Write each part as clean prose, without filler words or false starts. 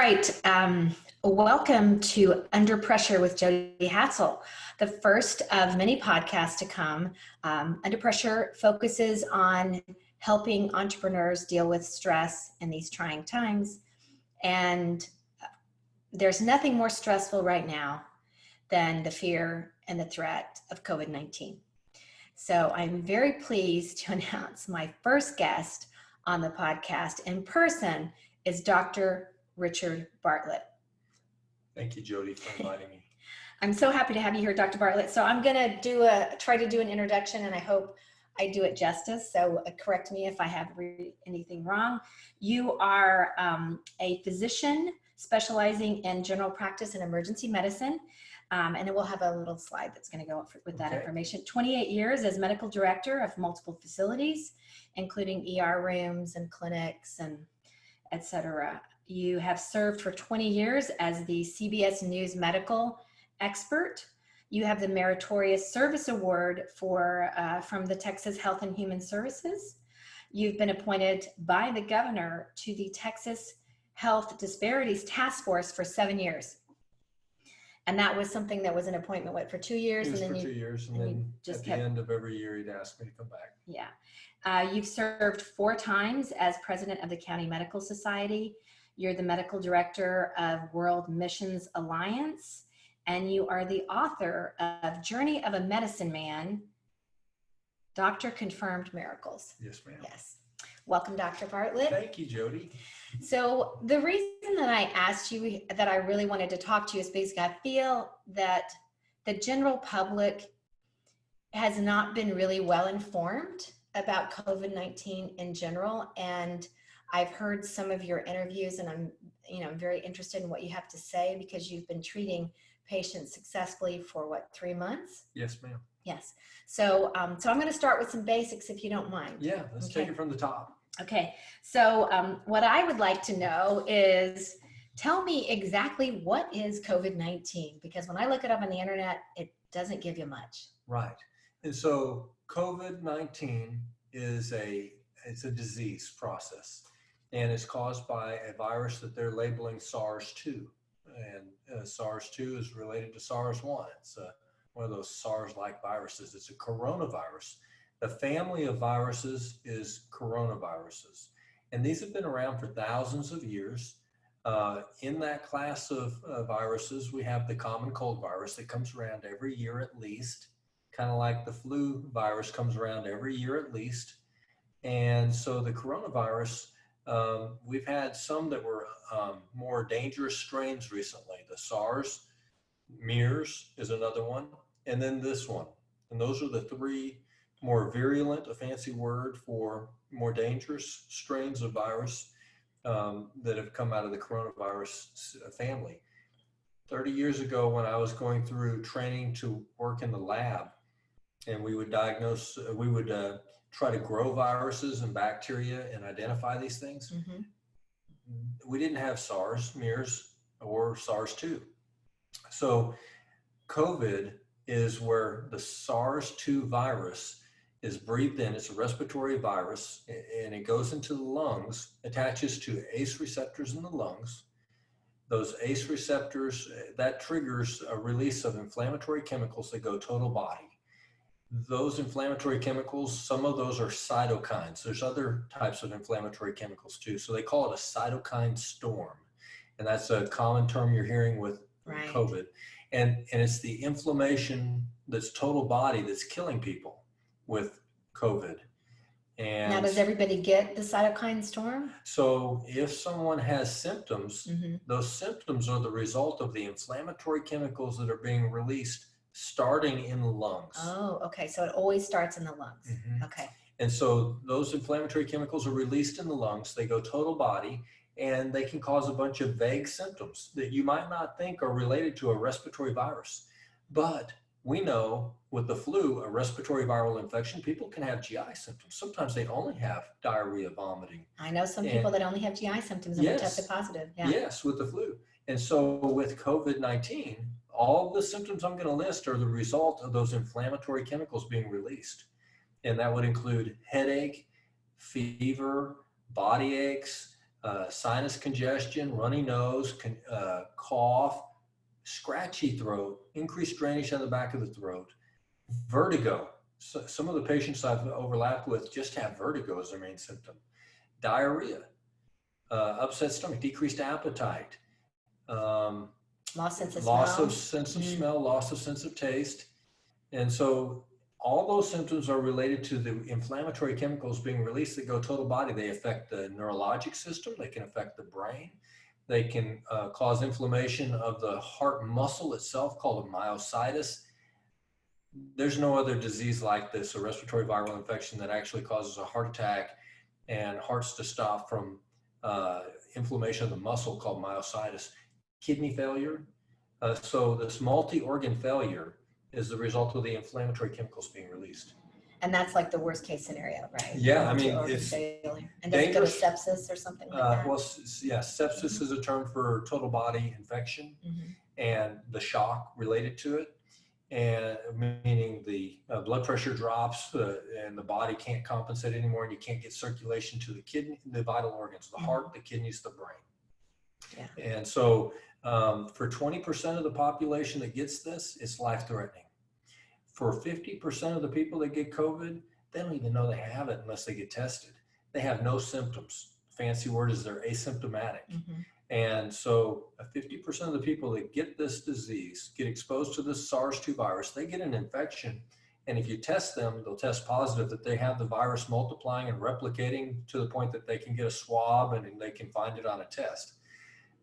right. Welcome to Under Pressure with Jodi Hadsell, the first of many podcasts to come. Under Pressure focuses on helping entrepreneurs deal with stress in these trying times. And there's nothing more stressful right now than the fear and the threat of COVID-19. So I'm very pleased to announce my first guest on the podcast in person is Dr. Richard Bartlett. Thank you, Jodi, for inviting me. I'm so happy to have you here, Dr. Bartlett. So I'm going to try to do an introduction, and I hope I do it justice. So correct me if I have anything wrong. You are a physician specializing in general practice and emergency medicine. And then we'll have a little slide that's going to go with that information. 28 years as medical director of multiple facilities, including ER rooms and clinics and et cetera. You have served for 20 years as the CBS News medical expert. You have the Meritorious Service Award from the Texas Health and Human Services. You've been appointed by the governor to the Texas Health Disparities Task Force for 7 years. And that was something that was an appointment, for 2 years? It was for 2 years, and then at the end of every year, he'd ask me to come back. Yeah. You've served 4 times as president of the County Medical Society. You're the medical director of World Missions Alliance, and you are the author of Journey of a Medicine Man, Doctor Confirmed Miracles. Yes, ma'am. Yes. Welcome, Dr. Bartlett. Thank you, Jodi. So the reason that I asked you that I really wanted to talk to you is basically I feel that the general public has not been really well informed about COVID-19 in general. And I've heard some of your interviews, and I'm very interested in what you have to say because you've been treating patients successfully for 3 months? Yes, ma'am. Yes. So I'm going to start with some basics if you don't mind. Yeah, let's take it from the top. Okay. So what I would like to know is tell me exactly what is COVID-19, because when I look it up on the internet, it doesn't give you much. Right. And so COVID-19 is it's a disease process, and it's caused by a virus that they're labeling SARS-2. And SARS-2 is related to SARS-1. It's one of those SARS-like viruses. It's a coronavirus. The family of viruses is coronaviruses. And these have been around for thousands of years. In that class of viruses, we have the common cold virus that comes around every year at least, kind of like the flu virus comes around every year at least. And so the coronavirus, we've had some that were more dangerous strains recently. The SARS, MERS is another one, and then this one. And those are the 3 more virulent, a fancy word for more dangerous strains of virus that have come out of the coronavirus family. 30 years ago, when I was going through training to work in the lab, and we would try to grow viruses and bacteria and identify these things. Mm-hmm. We didn't have SARS, MERS, or SARS-2. So COVID is where the SARS-2 virus is breathed in. It's a respiratory virus, and it goes into the lungs, attaches to ACE receptors in the lungs. Those ACE receptors, that triggers a release of inflammatory chemicals that go total body. Those inflammatory chemicals, some of those are cytokines. There's other types of inflammatory chemicals too. So they call it a cytokine storm. And that's a common term you're hearing with COVID. And it's the inflammation that's total body that's killing people with COVID. And now, does everybody get the cytokine storm? So if someone has symptoms, mm-hmm. those symptoms are the result of the inflammatory chemicals that are being released starting in the lungs. Oh, okay. So it always starts in the lungs. Mm-hmm. Okay. And so those inflammatory chemicals are released in the lungs. They go total body, and they can cause a bunch of vague symptoms that you might not think are related to a respiratory virus. But we know with the flu, a respiratory viral infection, people can have GI symptoms. Sometimes they only have diarrhea, vomiting. I know some people that only have GI symptoms and were tested positive. Yeah. Yes, with the flu. And so with COVID-19, all the symptoms I'm going to list are the result of those inflammatory chemicals being released. And that would include headache, fever, body aches, sinus congestion, runny nose, cough, scratchy throat, increased drainage on the back of the throat, vertigo. So some of the patients I've overlapped with just have vertigo as their main symptom. Diarrhea, upset stomach, decreased appetite, Lost sense of loss smell. of sense of smell, loss of sense of taste. And so all those symptoms are related to the inflammatory chemicals being released that go total body. They affect the neurologic system. They can affect the brain. They can cause inflammation of the heart muscle itself, called a myositis. There's no other disease like this, a respiratory viral infection, that actually causes a heart attack and hearts to stop from inflammation of the muscle, called myositis. Kidney failure. So this multi-organ failure is the result of the inflammatory chemicals being released. And that's like the worst case scenario, right? Yeah, I mean, it's failure. And does it go to sepsis or something like that? Well, yeah, sepsis is a term for total body infection, and the shock related to it, and meaning the blood pressure drops and the body can't compensate anymore, and you can't get circulation to the kidney, the vital organs, the heart, the kidneys, the brain. Yeah. And so for 20% of the population that gets this, it's life-threatening. For 50% of the people that get COVID, they don't even know they have it unless they get tested. They have no symptoms. Fancy word is they're asymptomatic. And so 50% of the people that get this disease, get exposed to this SARS-2 virus, they get an infection. And if you test them, they'll test positive that they have the virus multiplying and replicating to the point that they can get a swab and they can find it on a test.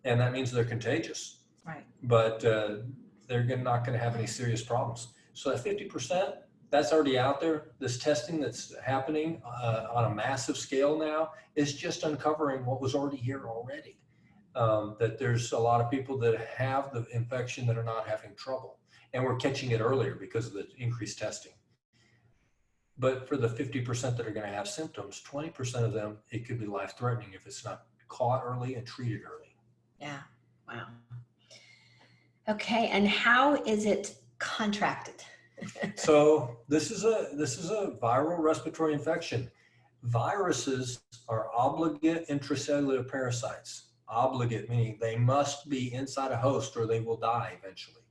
And that means they're contagious. Right. But they're not going to have any serious problems. So that 50%, that's already out there. This testing that's happening on a massive scale now is just uncovering what was already here already. That there's a lot of people that have the infection that are not having trouble. And we're catching it earlier because of the increased testing. But for the 50% that are going to have symptoms, 20% of them, it could be life-threatening if it's not caught early and treated early. Yeah. Wow. Okay. And how is it contracted? So this is a viral respiratory infection. Viruses are obligate intracellular parasites. Obligate meaning they must be inside a host or they will die eventually.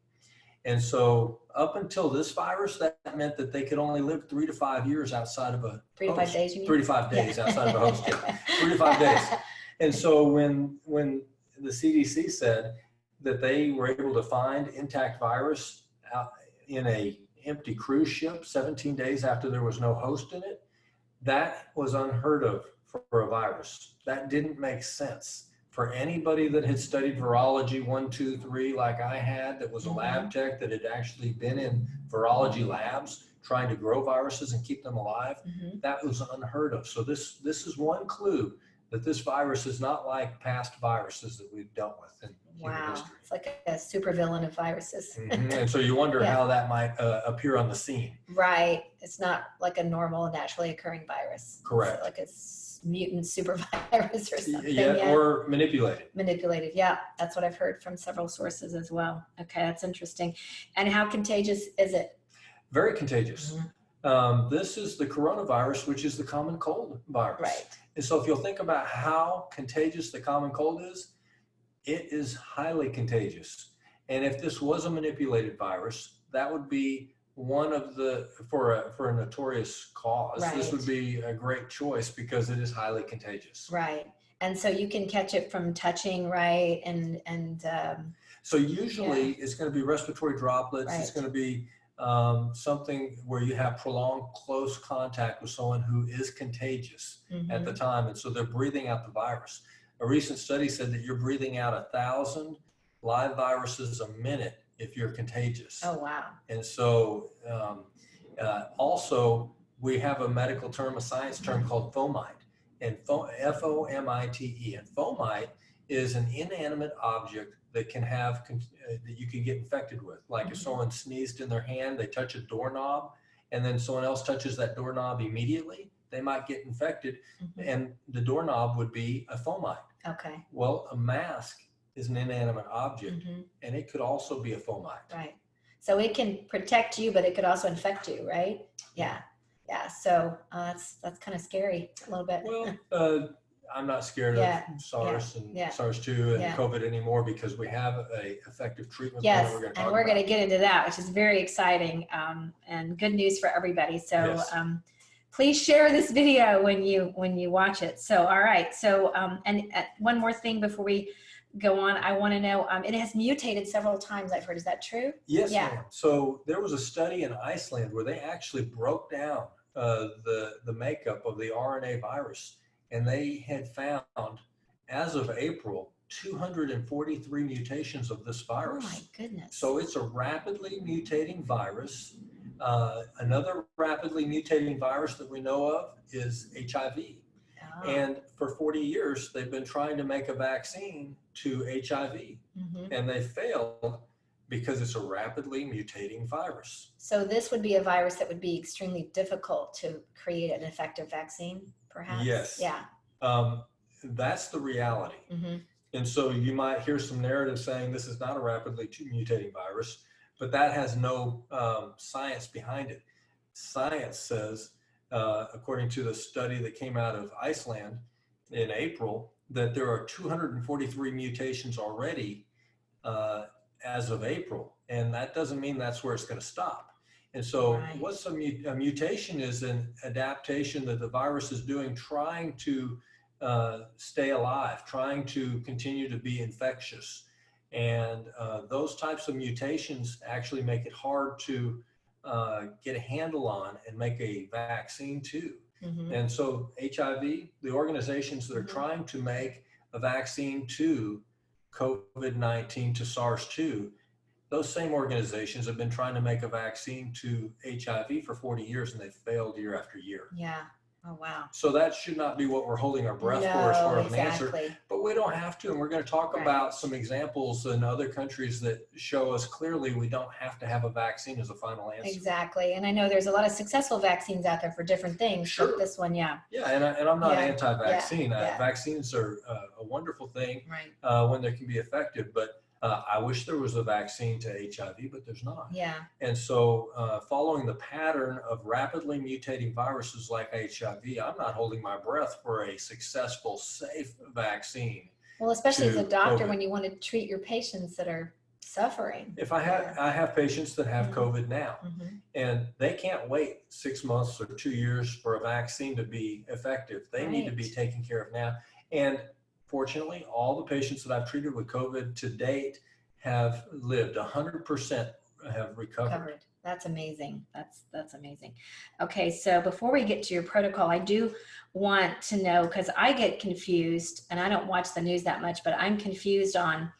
And so up until this virus, that meant that they could only live 3 to 5 years outside of a 3 to 5 days, you mean? 3 to 5 days outside of a host. Yeah. 3 to 5 days. And so when the CDC said that they were able to find intact virus out in a empty cruise ship 17 days after there was no host in it, that was unheard of for a virus. That didn't make sense. For anybody that had studied virology 1, 2, 3, like I had, that was a lab tech that had actually been in virology labs trying to grow viruses and keep them alive, that was unheard of. So this is one clue that this virus is not like past viruses that we've dealt with in human history. It's like a supervillain of viruses. And so you wonder how that might appear on the scene. Right. It's not like a normal, naturally occurring virus. Correct. It's like a mutant super virus or something. Yeah, or manipulated. Manipulated. Yeah, that's what I've heard from several sources as well. Okay, that's interesting. And how contagious is it? Very contagious. This is the coronavirus, which is the common cold virus. Right. And so if you'll think about how contagious the common cold is, it is highly contagious. And if this was a manipulated virus, that would be one of the, for a notorious cause, this would be a great choice because it is highly contagious. Right. And so you can catch it from touching, right? So usually it's going to be respiratory droplets. It's going to be something where you have prolonged close contact with someone who is contagious at the time. And so they're breathing out the virus. A recent study said that you're breathing out 1,000 live viruses a minute if you're contagious. Oh, wow. And so also we have a medical term, a science term called fomite, and F-O-M-I-T-E. And fomite is an inanimate object that can have, that you can get infected with. Like if someone sneezed in their hand, they touch a doorknob, and then someone else touches that doorknob immediately, they might get infected, and the doorknob would be a fomite. Okay. Well, a mask is an inanimate object, and it could also be a fomite. Right. So it can protect you, but it could also infect you, right? Yeah. Yeah. So that's kind of scary a little bit. Well, I'm not scared Yeah, of SARS and yeah, SARS-2 and yeah. COVID anymore because we have a effective treatment plan Yes, that we're going to and talk we're about. going to get into that, which is very exciting and good news for everybody. So Yes. please share this video when you watch it. So all right. So and one more thing before we go on, I want to know it has mutated several times. I've heard. Is that true? Yes, Yeah. ma'am. So there was a study in Iceland where they actually broke down the makeup of the RNA virus, and they had found, as of April, 243 mutations of this virus. Oh my goodness. So it's a rapidly mutating virus. Another rapidly mutating virus that we know of is HIV. Oh. And for 40 years, they've been trying to make a vaccine to HIV, and they failed because it's a rapidly mutating virus. So this would be a virus that would be extremely difficult to create an effective vaccine, perhaps? Yes. Yeah. That's the reality. And so you might hear some narrative saying this is not a rapidly mutating virus, but that has no science behind it. Science says, according to the study that came out of Iceland in April, that there are 243 mutations already as of April. And that doesn't mean that's where it's going to stop. And so what's a mutation is an adaptation that the virus is doing, trying to stay alive, trying to continue to be infectious. And those types of mutations actually make it hard to get a handle on and make a vaccine to. And so HIV, the organizations that are trying to make a vaccine to COVID-19, to SARS-2, those same organizations have been trying to make a vaccine to HIV for 40 years, and they've failed year after year. Yeah. Oh, wow. So that should not be what we're holding our breath for as far as an answer. But we don't have to, and we're going to talk about some examples in other countries that show us clearly we don't have to have a vaccine as a final answer. Exactly. And I know there's a lot of successful vaccines out there for different things. Sure. But this one, yeah. Yeah, and I'm not anti-vaccine. Yeah. Vaccines are a wonderful thing when they can be effective, but I wish there was a vaccine to HIV, but there's not. Yeah. And so following the pattern of rapidly mutating viruses like HIV, I'm not holding my breath for a successful, safe vaccine. Well, especially as a doctor, COVID. when you want to treat your patients that are suffering. If I have patients that have COVID now, and they can't wait 6 months or 2 years for a vaccine to be effective. They need to be taken care of now. And fortunately, all the patients that I've treated with COVID to date have lived. 100% have recovered. That's amazing. That's amazing. Okay, so before we get to your protocol, I do want to know, because I get confused, and I don't watch the news that much, but I'm confused on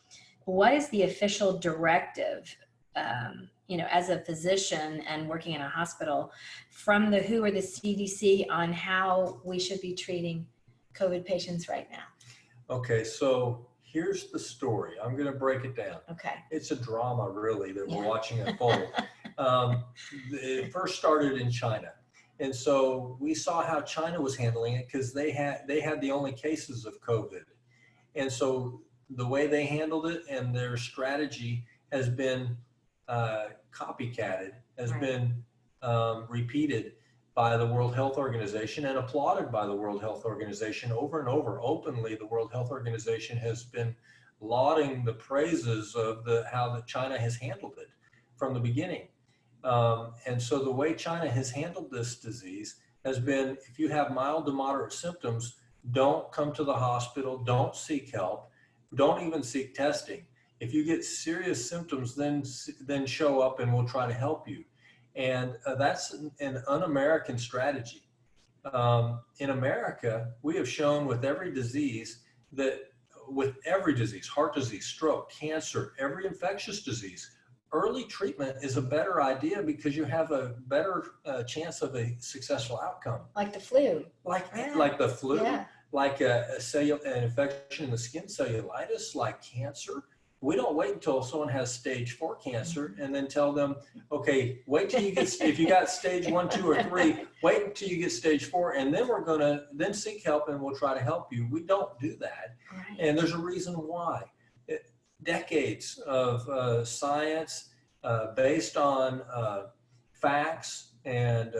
what is the official directive, as a physician and working in a hospital, from the WHO or the CDC on how we should be treating COVID patients right now. Okay, so here's the story. I'm going to break it down. Okay. It's a drama, really, that we're watching unfold. It first started in China. And so we saw how China was handling it because they had the only cases of COVID. And so the way they handled it and their strategy has been copycatted, has been repeated by the World Health Organization and applauded by the World Health Organization over and over. Openly, the World Health Organization has been lauding the praises of how China has handled it from the beginning. And so the way China has handled this disease has been, if you have mild to moderate symptoms, don't come to the hospital, don't seek help, don't even seek testing. If you get serious symptoms, then show up and we'll try to help you. And that's an un-American strategy. In America, we have shown with every disease, heart disease, stroke, cancer, every infectious disease, early treatment is a better idea because you have a better chance of a successful outcome. Like the flu. Like the flu, like an infection in the skin, cellulitis, like cancer. We don't wait until someone has stage 4 cancer and then tell them, okay, wait till you get, if you got stage 1, 2, or 3, wait until you get stage 4, and then we're going to then seek help and we'll try to help you. We don't do that. And there's a reason why. Decades of science based on facts and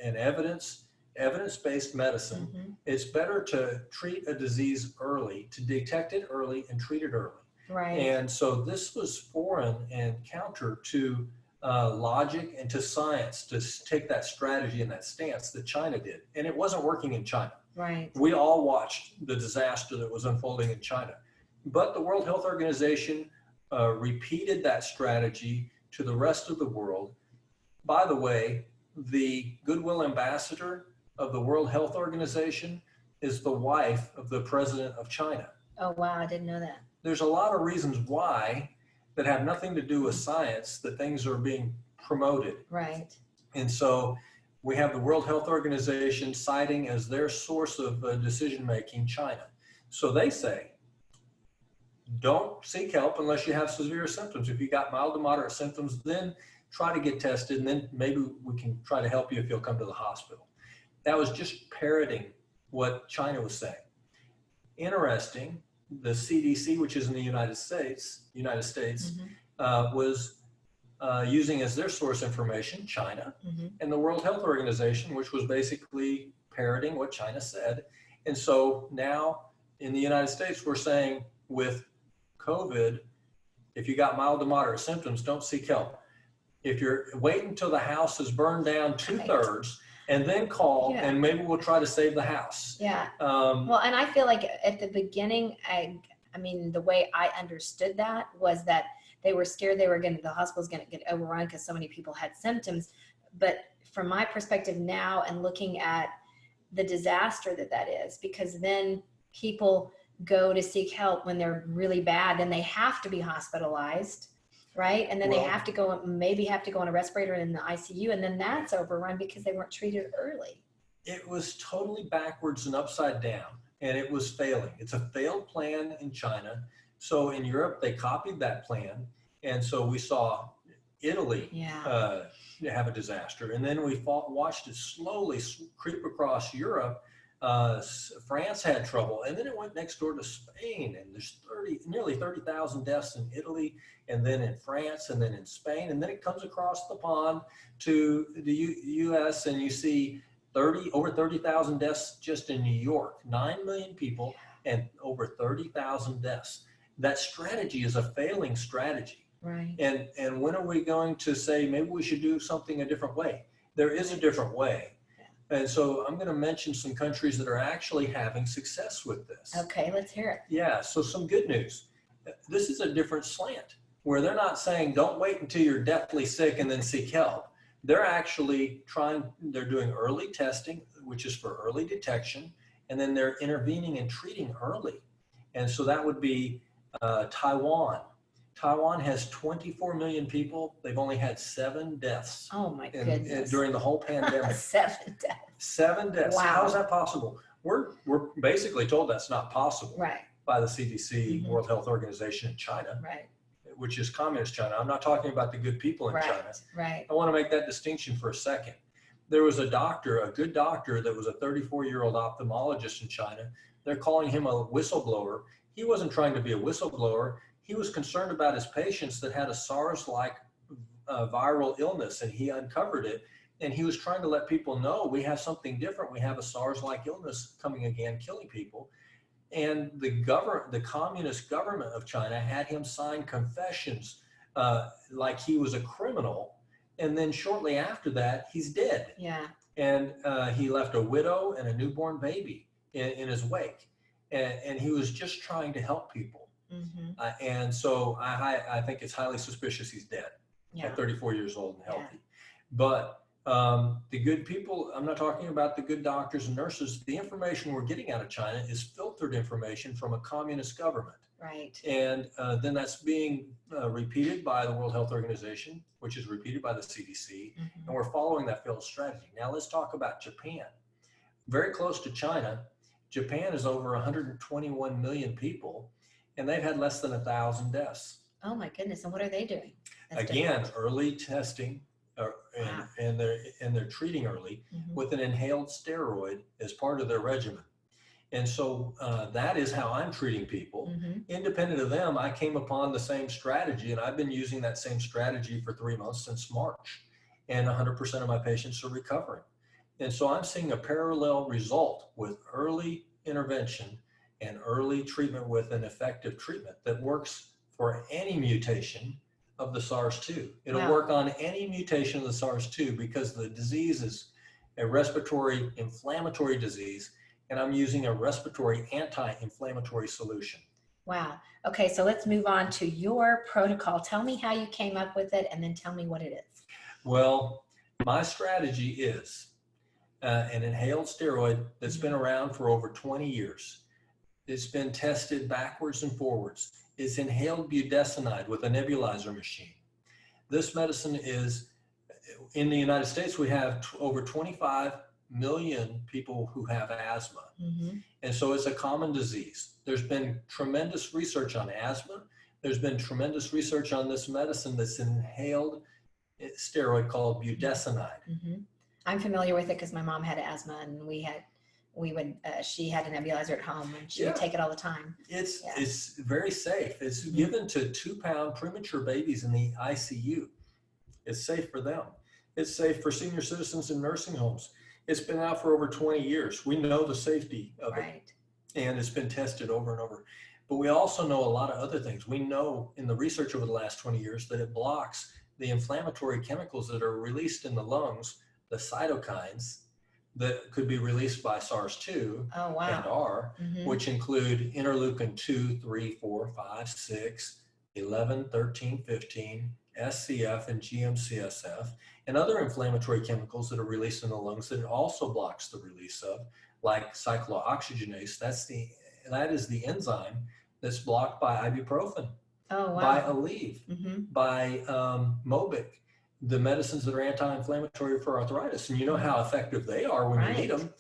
evidence evidence-based medicine. Mhm. It's better to treat a disease early, to detect it early and treat it early. Right. And so this was foreign and counter to logic and to science to take that strategy and that stance that China did. And it wasn't working in China. Right. We all watched the disaster that was unfolding in China. But the World Health Organization repeated that strategy to the rest of the world. By the way, the goodwill ambassador of the World Health Organization is the wife of the president of China. Oh, wow. I didn't know that. There's a lot of reasons why that have nothing to do with science that things are being promoted. Right. And so we have the World Health Organization citing as their source of decision-making China. So they say, don't seek help unless you have severe symptoms. If you got mild to moderate symptoms, then try to get tested, and then maybe we can try to help you if you'll come to the hospital. That was just parroting what China was saying. Interesting, the CDC, which is in the United States, was using as their source information China, and the World Health Organization, which was basically parroting what China said. And so now in the United States, we're saying with COVID, if you got mild to moderate symptoms, don't seek help. If you're wait until the house is burned down 2/3 and then call, and maybe we'll try to save the house. Yeah. Well, and I feel like at the beginning, I mean, the way I understood that was that they were scared the hospital was going to get overrun because so many people had symptoms. But from my perspective now and looking at the disaster that is, because then people go to seek help when they're really bad, then they have to be hospitalized, right? And then they have to go, maybe have to go on a respirator in the ICU, and then that's overrun because they weren't treated early. It was totally backwards and upside down, and it was failing. It's a failed plan in China. So in Europe, they copied that plan. And so we saw Italy have a disaster. And then we watched it slowly creep across Europe. France had trouble, and then it went next door to Spain, and there's nearly 30,000 deaths in Italy, and then in France, and then in Spain, and then it comes across the pond to the U.S., and you see over 30,000 deaths just in New York, 9 million people, and over 30,000 deaths. That strategy is a failing strategy. Right. And when are we going to say maybe we should do something a different way? There is a different way. And so I'm going to mention some countries that are actually having success with this. Okay, let's hear it. Yeah, so some good news. This is a different slant where they're not saying don't wait until you're deathly sick and then seek help. They're actually they're doing early testing, which is for early detection, and then they're intervening and treating early. And so that would be Taiwan. Taiwan has 24 million people. They've only had 7 deaths. Oh my goodness. During the whole pandemic. 7 deaths. 7 deaths. Wow. How is that possible? We're basically told that's not possible by the CDC, World Health Organization in China, which is communist China. I'm not talking about the good people in China. Right. I want to make that distinction for a second. There was a good doctor that was a 34-year-old ophthalmologist in China. They're calling him a whistleblower. He wasn't trying to be a whistleblower. He was concerned about his patients that had a SARS-like viral illness, and he uncovered it. And he was trying to let people know we have something different. We have a SARS-like illness coming again, killing people. And the communist government of China had him sign confessions like he was a criminal. And then shortly after that, he's dead. Yeah. And he left a widow and a newborn baby in his wake. And he was just trying to help people. And so I think it's highly suspicious he's dead at 34 years old and healthy. But the good people, I'm not talking about the good doctors and nurses. The information we're getting out of China is filtered information from a communist government. Right. And then that's being repeated by the World Health Organization, which is repeated by the CDC. And we're following that failed strategy. Now let's talk about Japan. Very close to China, Japan is over 121 million people, and they've had less than 1,000 deaths. Oh my goodness! And what are they doing? Again, early testing, and they're treating early with an inhaled steroid as part of their regimen. And so that is how I'm treating people. Independent of them, I came upon the same strategy, and I've been using that same strategy for 3 months since March, and 100% of my patients are recovering. And so I'm seeing a parallel result with early intervention and early treatment with an effective treatment that works for any mutation of the SARS-2. It'll Wow. work on any mutation of the SARS-2 because the disease is a respiratory inflammatory disease, and I'm using a respiratory anti-inflammatory solution. Wow. Okay, so let's move on to your protocol. Tell me how you came up with it, and then tell me what it is. Well, my strategy is an inhaled steroid that's been around for over 20 years. It's been tested backwards and forwards. It's inhaled budesonide with a nebulizer machine. This medicine is, in the United States, we have over 25 million people who have asthma. And so it's a common disease. There's been tremendous research on asthma. There's been tremendous research on this medicine that's inhaled steroid called budesonide. I'm familiar with it because my mom had asthma, and she had a nebulizer at home, and she would take it all the time. It's very safe. It's given to 2-pound premature babies in the ICU. It's safe for them. It's safe for senior citizens in nursing homes. It's been out for over 20 years. We know the safety of it, and it's been tested over and over. But we also know a lot of other things. We know in the research over the last 20 years that it blocks the inflammatory chemicals that are released in the lungs, the cytokines that could be released by SARS-2 and are, which include interleukin 2, 3, 4, 5, 6, 11, 13, 15, SCF and GM-CSF, and other inflammatory chemicals that are released in the lungs that it also blocks the release of, like cyclooxygenase. That is the enzyme that's blocked by ibuprofen, by Aleve, by Mobic, the medicines that are anti-inflammatory for arthritis. And you know how effective they are when you need them.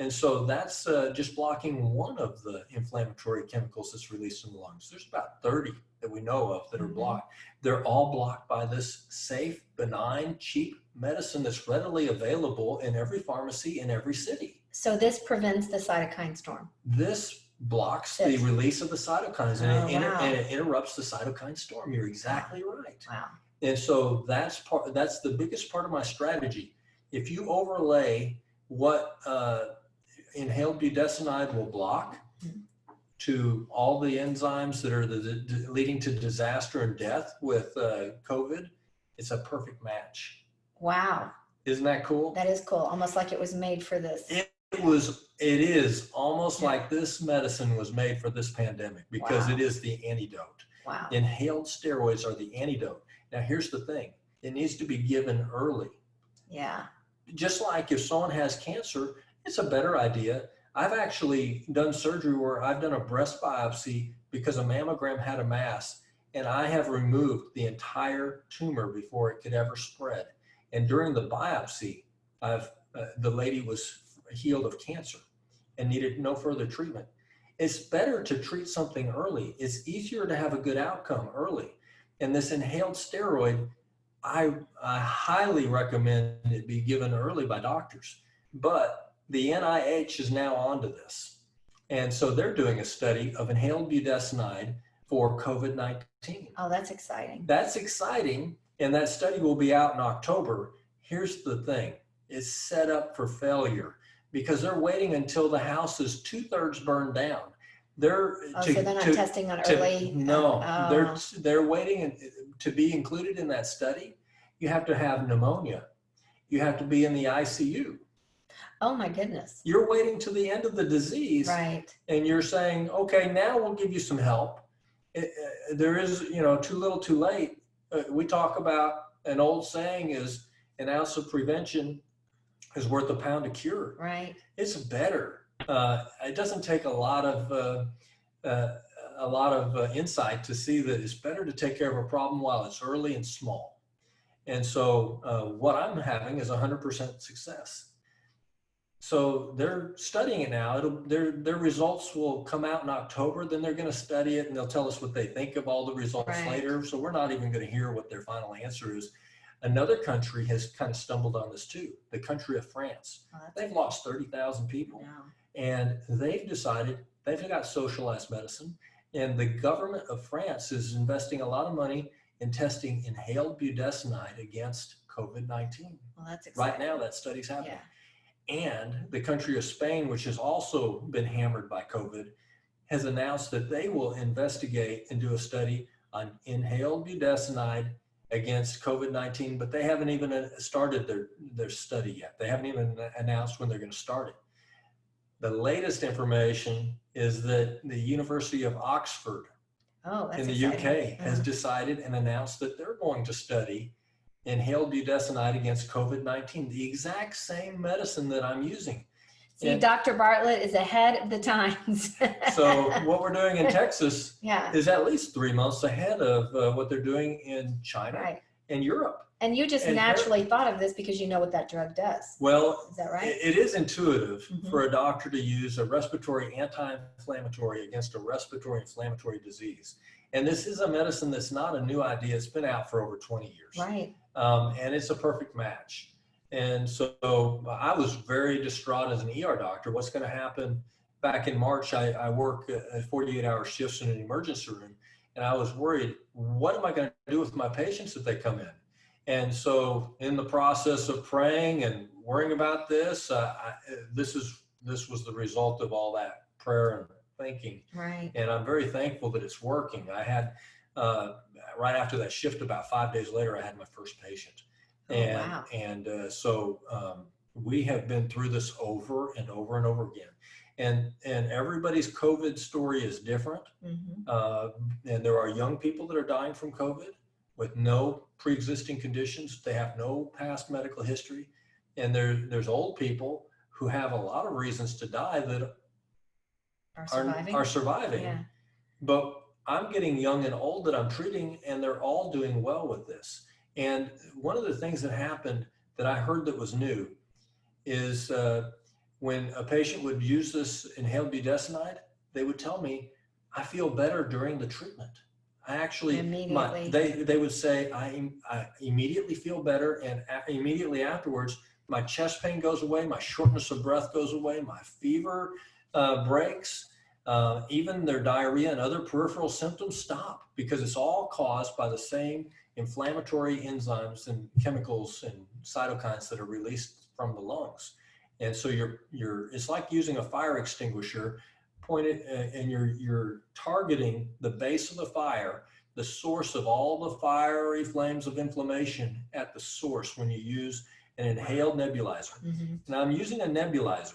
And so that's just blocking one of the inflammatory chemicals that's released in the lungs. There's about 30 that we know of that are blocked. They're all blocked by this safe, benign, cheap medicine that's readily available in every pharmacy in every city. So this prevents the cytokine storm. This blocks the release of the cytokines, and it interrupts the cytokine storm. You're exactly right. And so that's the biggest part of my strategy. If you overlay what inhaled budesonide will block to all the enzymes that are leading to disaster and death with COVID, it's a perfect match. Wow. Isn't that cool? That is cool. Almost like it was made for this. It is almost like this medicine was made for this pandemic, because it is the antidote. Inhaled steroids are the antidote. Now, here's the thing. It needs to be given early. Just like if someone has cancer, it's a better idea. I've actually done surgery where I've done a breast biopsy because a mammogram had a mass, and I have removed the entire tumor before it could ever spread. And during the biopsy, the lady was healed of cancer and needed no further treatment. It's better to treat something early. It's easier to have a good outcome early. And this inhaled steroid, I highly recommend it be given early by doctors. But the NIH is now onto this. And so they're doing a study of inhaled budesonide for COVID-19. Oh, that's exciting. That's exciting. And that study will be out in October. Here's the thing. It's set up for failure because they're waiting until the house is 2/3 burned down. So they're not testing on early? They're waiting to be included in that study. You have to have pneumonia. You have to be in the ICU. Oh my goodness. You're waiting to the end of the disease. And you're saying, okay, now we'll give you some help. There is, too little too late. We talk about, an old saying is, an ounce of prevention is worth a pound of cure. It's better. It doesn't take a lot of insight to see that it's better to take care of a problem while it's early and small. And so what I'm having is 100% success. So they're studying it now. Their results will come out in October. Then they're going to study it, and they'll tell us what they think of all the results later. So we're not even going to hear what their final answer is. Another country has kind of stumbled on this too, the country of France. They've lost 30,000 people. And they've decided they've got socialized medicine, and the government of France is investing a lot of money in testing inhaled budesonide against COVID-19. Well, that's exciting. Right now, that study's happening. And the country of Spain, which has also been hammered by COVID, has announced that they will investigate and do a study on inhaled budesonide against COVID-19, but they haven't even started their study yet. They haven't even announced when they're going to start it. The latest information is that the University of Oxford in the exciting. UK has decided and announced that they're going to study inhaled budesonide against COVID-19, the exact same medicine that I'm using. See, Dr. Bartlett is ahead of the times. So what we're doing in Texas yeah. is at least 3 months ahead of what they're doing in China and Europe. And you just naturally thought of this because you know what that drug does. Well, is that right? It is intuitive for a doctor to use a respiratory anti-inflammatory against a respiratory inflammatory disease. And this is a medicine that's not a new idea. It's been out for over 20 years. Right. And it's a perfect match. And so I was very distraught as an ER doctor. What's going to happen? Back in March, I work 48-hour shifts in an emergency room. And I was worried, what am I going to do with my patients if they come in? And so in the process of praying and worrying about this, this was the result of all that prayer and thinking. Right. And I'm very thankful that it's working. I had, right after that shift, about 5 days later, I had my first patient. So we have been through this over and over and over again. And everybody's COVID story is different. And there are young people that are dying from COVID with no pre-existing conditions. They have no past medical history. And there's old people who have a lot of reasons to die that are surviving. Yeah. But I'm getting young and old that I'm treating, and they're all doing well with this. And one of the things that happened that I heard that was new is when a patient would use this inhaled budesonide, they would tell me, I feel better during the treatment. I actually, they would say, I immediately feel better, and immediately afterwards, my chest pain goes away, my shortness of breath goes away, my fever breaks, even their diarrhea and other peripheral symptoms stop, because it's all caused by the same inflammatory enzymes and chemicals and cytokines that are released from the lungs. And so it's like using a fire extinguisher pointed, and you're targeting the base of the fire, the source of all the fiery flames of inflammation at the source when you use an inhaled nebulizer. Now I'm using a nebulizer.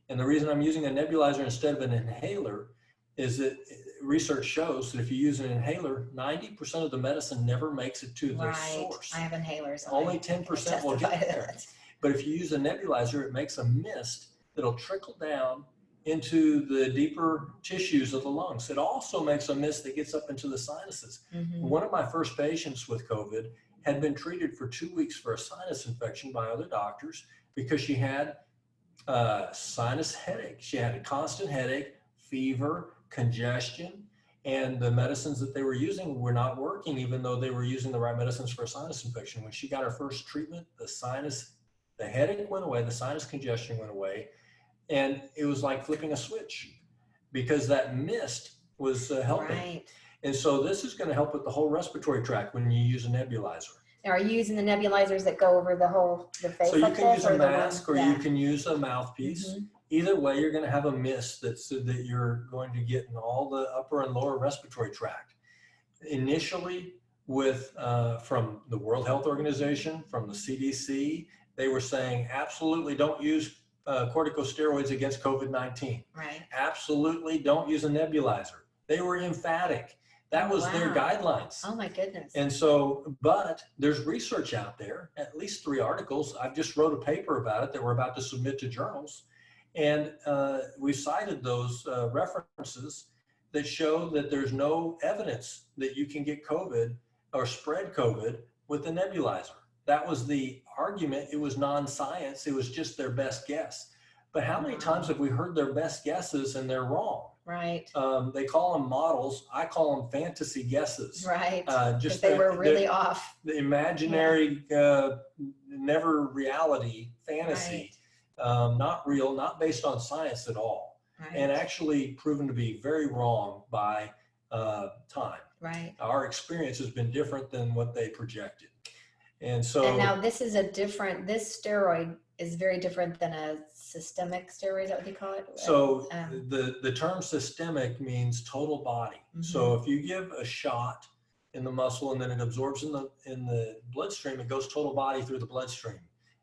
And the reason I'm using a nebulizer instead of an inhaler is that research shows that if you use an inhaler, 90% of the medicine never makes it to the source. I have inhalers. Only 10% will get there. But if you use a nebulizer, it makes a mist that'll trickle down into the deeper tissues of the lungs. It also makes a mist that gets up into the sinuses. One of my first patients with COVID had been treated for 2 weeks for a sinus infection by other doctors because she had sinus headache. She had a constant headache, fever, congestion, and the medicines that they were using were not working, even though they were using the right medicines for a sinus infection. When she got her first treatment, the headache went away, the sinus congestion went away, and it was like flipping a switch because that mist was helping. Right. And so this is going to help with the whole respiratory tract when you use a nebulizer. Are you using the nebulizers that go over the face? So you like can use this, a mask or you can use a mouthpiece. Either way, you're going to have a mist that you're going to get in all the upper and lower respiratory tract. Initially, from the World Health Organization, from the CDC, they were saying absolutely don't use corticosteroids against COVID-19. Right. Absolutely don't use a nebulizer. They were emphatic. That was their guidelines. Oh my goodness. And so, but there's research out there, at least 3 articles. I've just wrote a paper about it that we're about to submit to journals. And we cited those references that show that there's no evidence that you can get COVID or spread COVID with the nebulizer. That was the argument. It was non-science. It was just their best guess. But how many times have we heard their best guesses and they're wrong? Right. They call them models. I call them fantasy guesses. Right. Just they were really off. The imaginary, never reality fantasy, not real, not based on science at all, and actually proven to be very wrong by time. Right. Our experience has been different than what they projected. And so, and now this is this steroid is very different than a systemic steroid. Is that what they call it? So the term systemic means total body. So if you give a shot in the muscle and then it absorbs in the bloodstream, it goes total body through the bloodstream.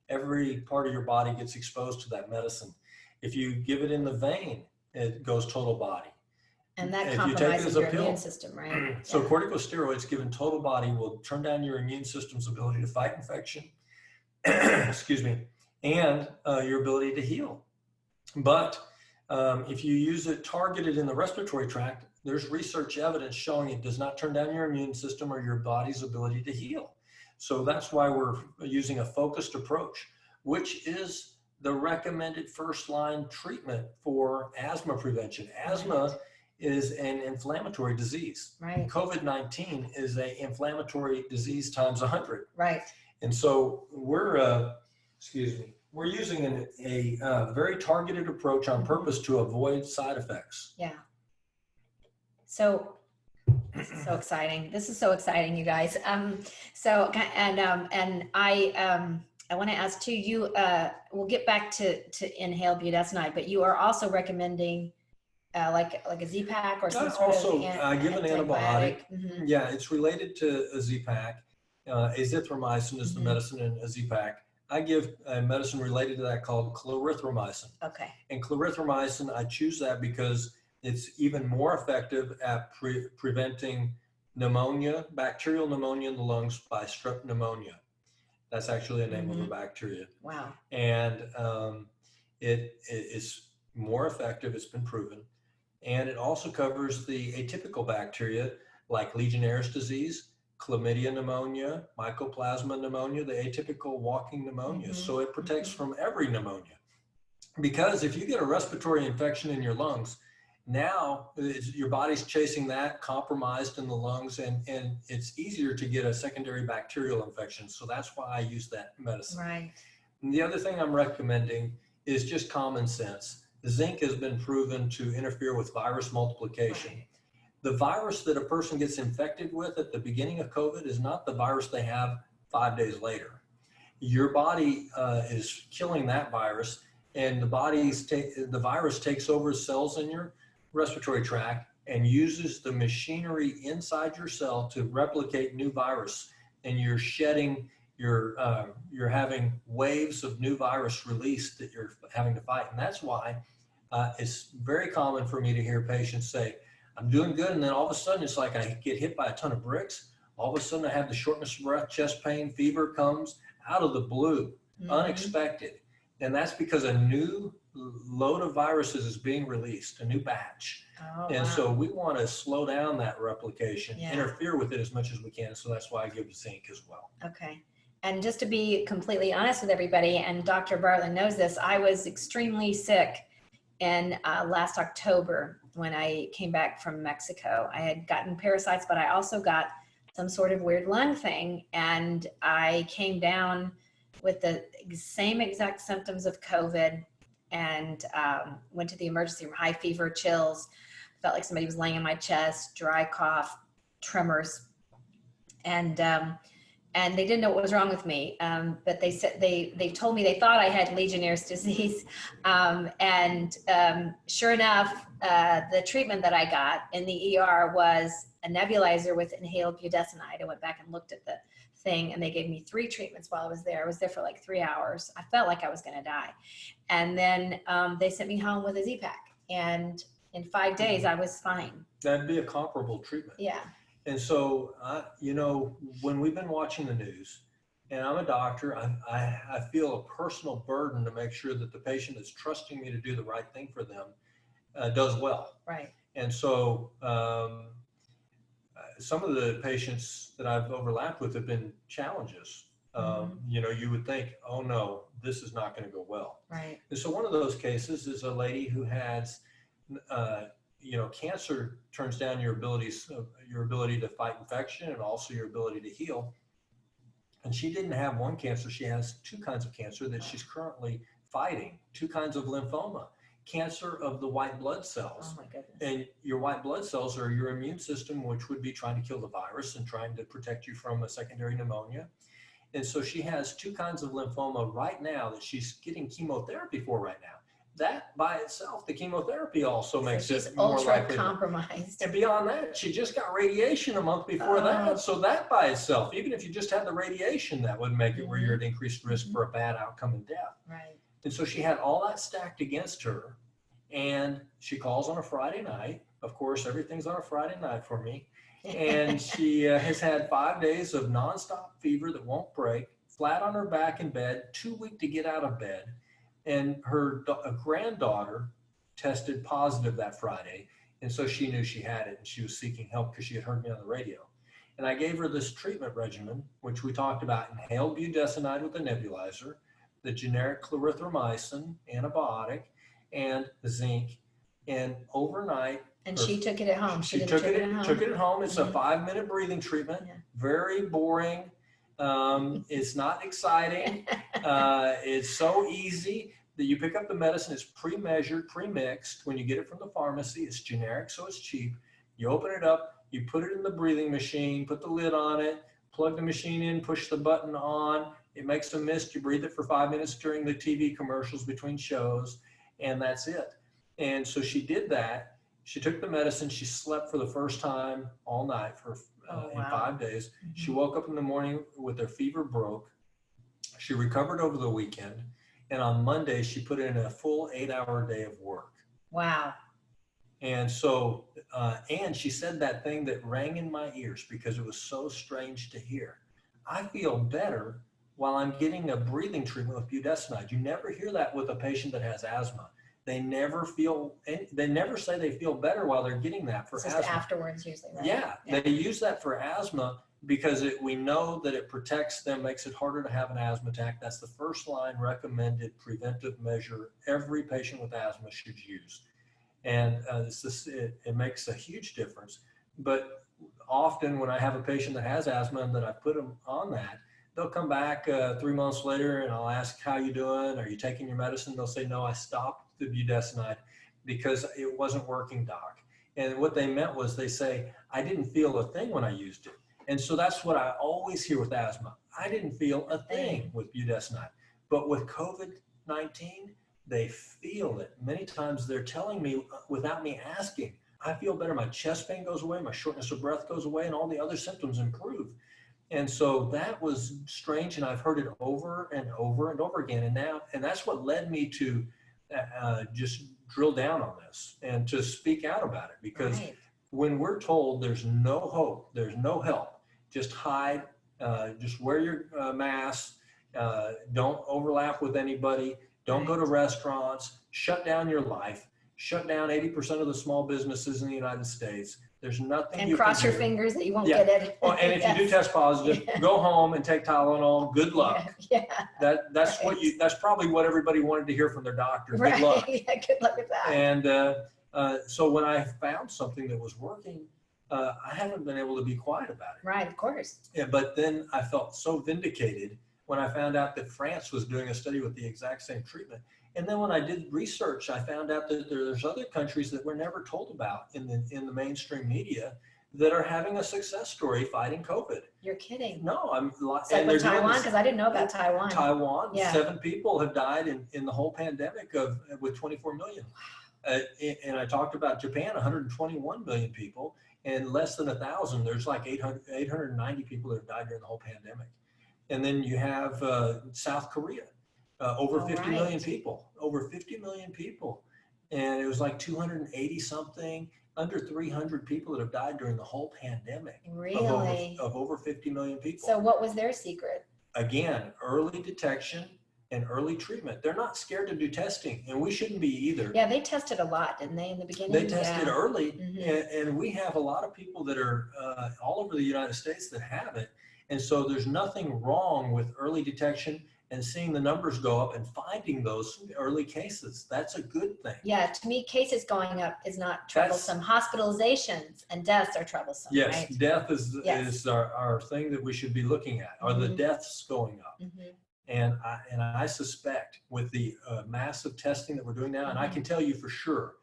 Every part of your body gets exposed to that medicine. If you give it in the vein, it goes total body. And that if you take it compromises as a your pill, immune system, right? So corticosteroids given total body will turn down your immune system's ability to fight infection, excuse me, and your ability to heal. But if you use it targeted in the respiratory tract, there's research evidence showing it does not turn down your immune system or your body's ability to heal. So that's why we're using a focused approach, which is the recommended first-line treatment for asthma prevention. Asthma is an inflammatory disease. Right. COVID-19 is an inflammatory disease times 100. Right. And so we're using a very targeted approach on purpose to avoid side effects. Yeah. So this is so exciting. This is so exciting, you guys. And I want to ask too, you, we'll get back to inhaled budesonide, but you are also recommending like a Z-Pack or some sort also, of I give an antibiotic. Mm-hmm. Yeah, it's related to a Z-Pack. Azithromycin is the medicine in a Z-Pack. I give a medicine related to that called clarithromycin. Okay. And clarithromycin, I choose that because it's even more effective at preventing pneumonia, bacterial pneumonia in the lungs by strep pneumonia. That's actually the name of a bacteria. Wow. And it is more effective, it's been proven. And it also covers the atypical bacteria like Legionnaire's disease, chlamydia pneumonia, mycoplasma pneumonia, the atypical walking pneumonia. So it protects from every pneumonia. Because if you get a respiratory infection in your lungs, now your body's chasing that compromised in the lungs, and it's easier to get a secondary bacterial infection. So that's why I use that medicine. Right. And the other thing I'm recommending is just common sense. Zinc has been proven to interfere with virus multiplication. Right. The virus that a person gets infected with at the beginning of COVID is not the virus they have 5 days later. Your body is killing that virus, and the virus takes over cells in your respiratory tract and uses the machinery inside your cell to replicate new virus. And you're shedding, you're having waves of new virus released that you're having to fight. And that's why it's very common for me to hear patients say, I'm doing good, and then all of a sudden it's like I get hit by a ton of bricks. All of a sudden I have the shortness of breath, chest pain, fever comes out of the blue, unexpected. And that's because a new load of viruses is being released, a new batch. So we want to slow down that replication, interfere with it as much as we can. So that's why I give zinc as well. Okay. And just to be completely honest with everybody, and Dr. Bartlett knows this, I was extremely sick in last October when I came back from Mexico. I had gotten parasites, but I also got some sort of weird lung thing. And I came down with the same exact symptoms of COVID and went to the emergency room, high fever, chills, felt like somebody was laying in my chest, dry cough, tremors. And they didn't know what was wrong with me. But they said, they told me they thought I had Legionnaire's disease. Sure enough, the treatment that I got in the ER was a nebulizer with inhaled budesonide. I went back and looked at the thing, and they gave me 3 treatments while I was there. I was there for like 3 hours. I felt like I was going to die. And then they sent me home with a Z-Pack. And in 5 days, I was fine. That'd be a comparable treatment. Yeah. And so, when we've been watching the news, and I'm a doctor, I feel a personal burden to make sure that the patient that's trusting me to do the right thing for them does well. Right. And so some of the patients that I've overlapped with have been challenges. You would think, oh no, this is not going to go well. Right. And so one of those cases is a lady who has, cancer turns down your ability to fight infection and also your ability to heal. And she didn't have one cancer. She has 2 kinds of cancer that she's currently fighting, 2 kinds of lymphoma, cancer of the white blood cells. Oh my goodness. And your white blood cells are your immune system, which would be trying to kill the virus and trying to protect you from a secondary pneumonia. And so she has 2 kinds of lymphoma right now that she's getting chemotherapy for right now. That by itself, the chemotherapy also makes she's it more ultra likely. compromised. And beyond that, she just got radiation a month before that. So that by itself, even if you just had the radiation, that would make it where you're at increased risk for a bad outcome and death. Right. And so she had all that stacked against her. And she calls on a Friday night. Of course, everything's on a Friday night for me. And she has had 5 days of nonstop fever that won't break, flat on her back in bed, too weak to get out of bed. And her granddaughter tested positive that Friday. And so she knew she had it, and she was seeking help because she had heard me on the radio. And I gave her this treatment regimen, which we talked about: inhaled budesonide with a nebulizer, the generic clarithromycin antibiotic, and zinc. And overnight, and she took it at home. She took it at home. It's a 5-minute breathing treatment. Yeah. Very boring. It's not exciting. It's so easy that you pick up the medicine. It's pre-measured, pre-mixed. When you get it from the pharmacy, it's generic, so it's cheap. You open it up, you put it in the breathing machine, put the lid on it, plug the machine in, push the button on. It makes a mist. You breathe it for 5 minutes during the TV commercials between shows, and that's it. And so she did that. She took the medicine. She slept for the first time all night for in 5 days. She woke up in the morning with her fever broke. She recovered over the weekend. And on Monday, she put in a full 8-hour day of work. Wow. And so, and she said that thing that rang in my ears because it was so strange to hear. I feel better while I'm getting a breathing treatment with budesonide. You never hear that with a patient that has asthma. They never say they feel better while they're getting that for asthma. Just afterwards usually, right? Yeah, they use that for asthma because we know that it protects them, makes it harder to have an asthma attack. That's the first line recommended preventive measure every patient with asthma should use. And it makes a huge difference. But often when I have a patient that has asthma and that I put them on that, they'll come back 3 months later and I'll ask, how you doing? Are you taking your medicine? They'll say, no, I stopped the budesonide because it wasn't working, doc. And what they meant was they say, I didn't feel a thing when I used it. And so that's what I always hear with asthma. I didn't feel a thing with budesonide. But with COVID-19, they feel it. Many times they're telling me without me asking, I feel better. My chest pain goes away, my shortness of breath goes away, and all the other symptoms improve. And so that was strange, and I've heard it over and over and over again. And that's what led me to just drill down on this and to speak out about it. Because when we're told there's no hope, there's no help, just hide, just wear your mask, don't overlap with anybody, don't go to restaurants, shut down your life, shut down 80% of the small businesses in the United States. There's nothing and you cross can your do. fingers that you won't get it. Oh, and if you do test positive, go home and take Tylenol. Good luck. Yeah. That's that's probably what everybody wanted to hear from their doctor. Good Right. luck. Yeah, good luck with that. And so when I found something that was working, I haven't been able to be quiet about it. Right, of course. Yeah, but then I felt so vindicated when I found out that France was doing a study with the exact same treatment. And then when I did research, I found out that there's other countries that were never told about in the mainstream media that are having a success story fighting COVID. You're kidding. No, Except with Taiwan, because I didn't know about Taiwan. Taiwan, yeah. 7 people have died in the whole pandemic with 24 million. And I talked about Japan, 121 million people, and less than 1,000. There's like 890 people that have died during the whole pandemic. And then you have South Korea, over 50 million people, over 50 million people. And it was like 280 something, under 300 people that have died during the whole pandemic. Really? Of over 50 million people. So what was their secret? Again, early detection and early treatment. They're not scared to do testing, and we shouldn't be either. Yeah, they tested a lot, didn't they, in the beginning? They tested early, Mm-hmm. and we have a lot of people that are all over the United States that have it. And so there's nothing wrong with early detection and seeing the numbers go up and finding those early cases. That's a good thing. Yeah, to me, cases going up is not troublesome. Hospitalizations and deaths are troublesome. Yes, right? death is our thing that we should be looking at. Are the deaths going up? Mm-hmm. And I suspect with the massive testing that we're doing now, and I can tell you for sure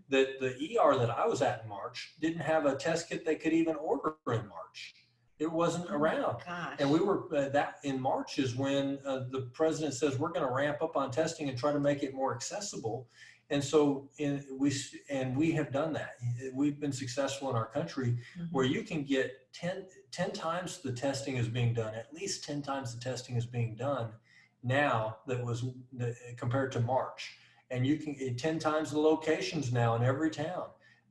that the ER that I was at in March didn't have a test kit they could even order in March. It wasn't around. Gosh. And we were, that in March is when the president says we're going to ramp up on testing and try to make it more accessible. And so we have done that. We've been successful in our country where you can get 10 times the testing is being done, at least 10 times the testing is being done now compared to March. And you can get 10 times the locations now in every town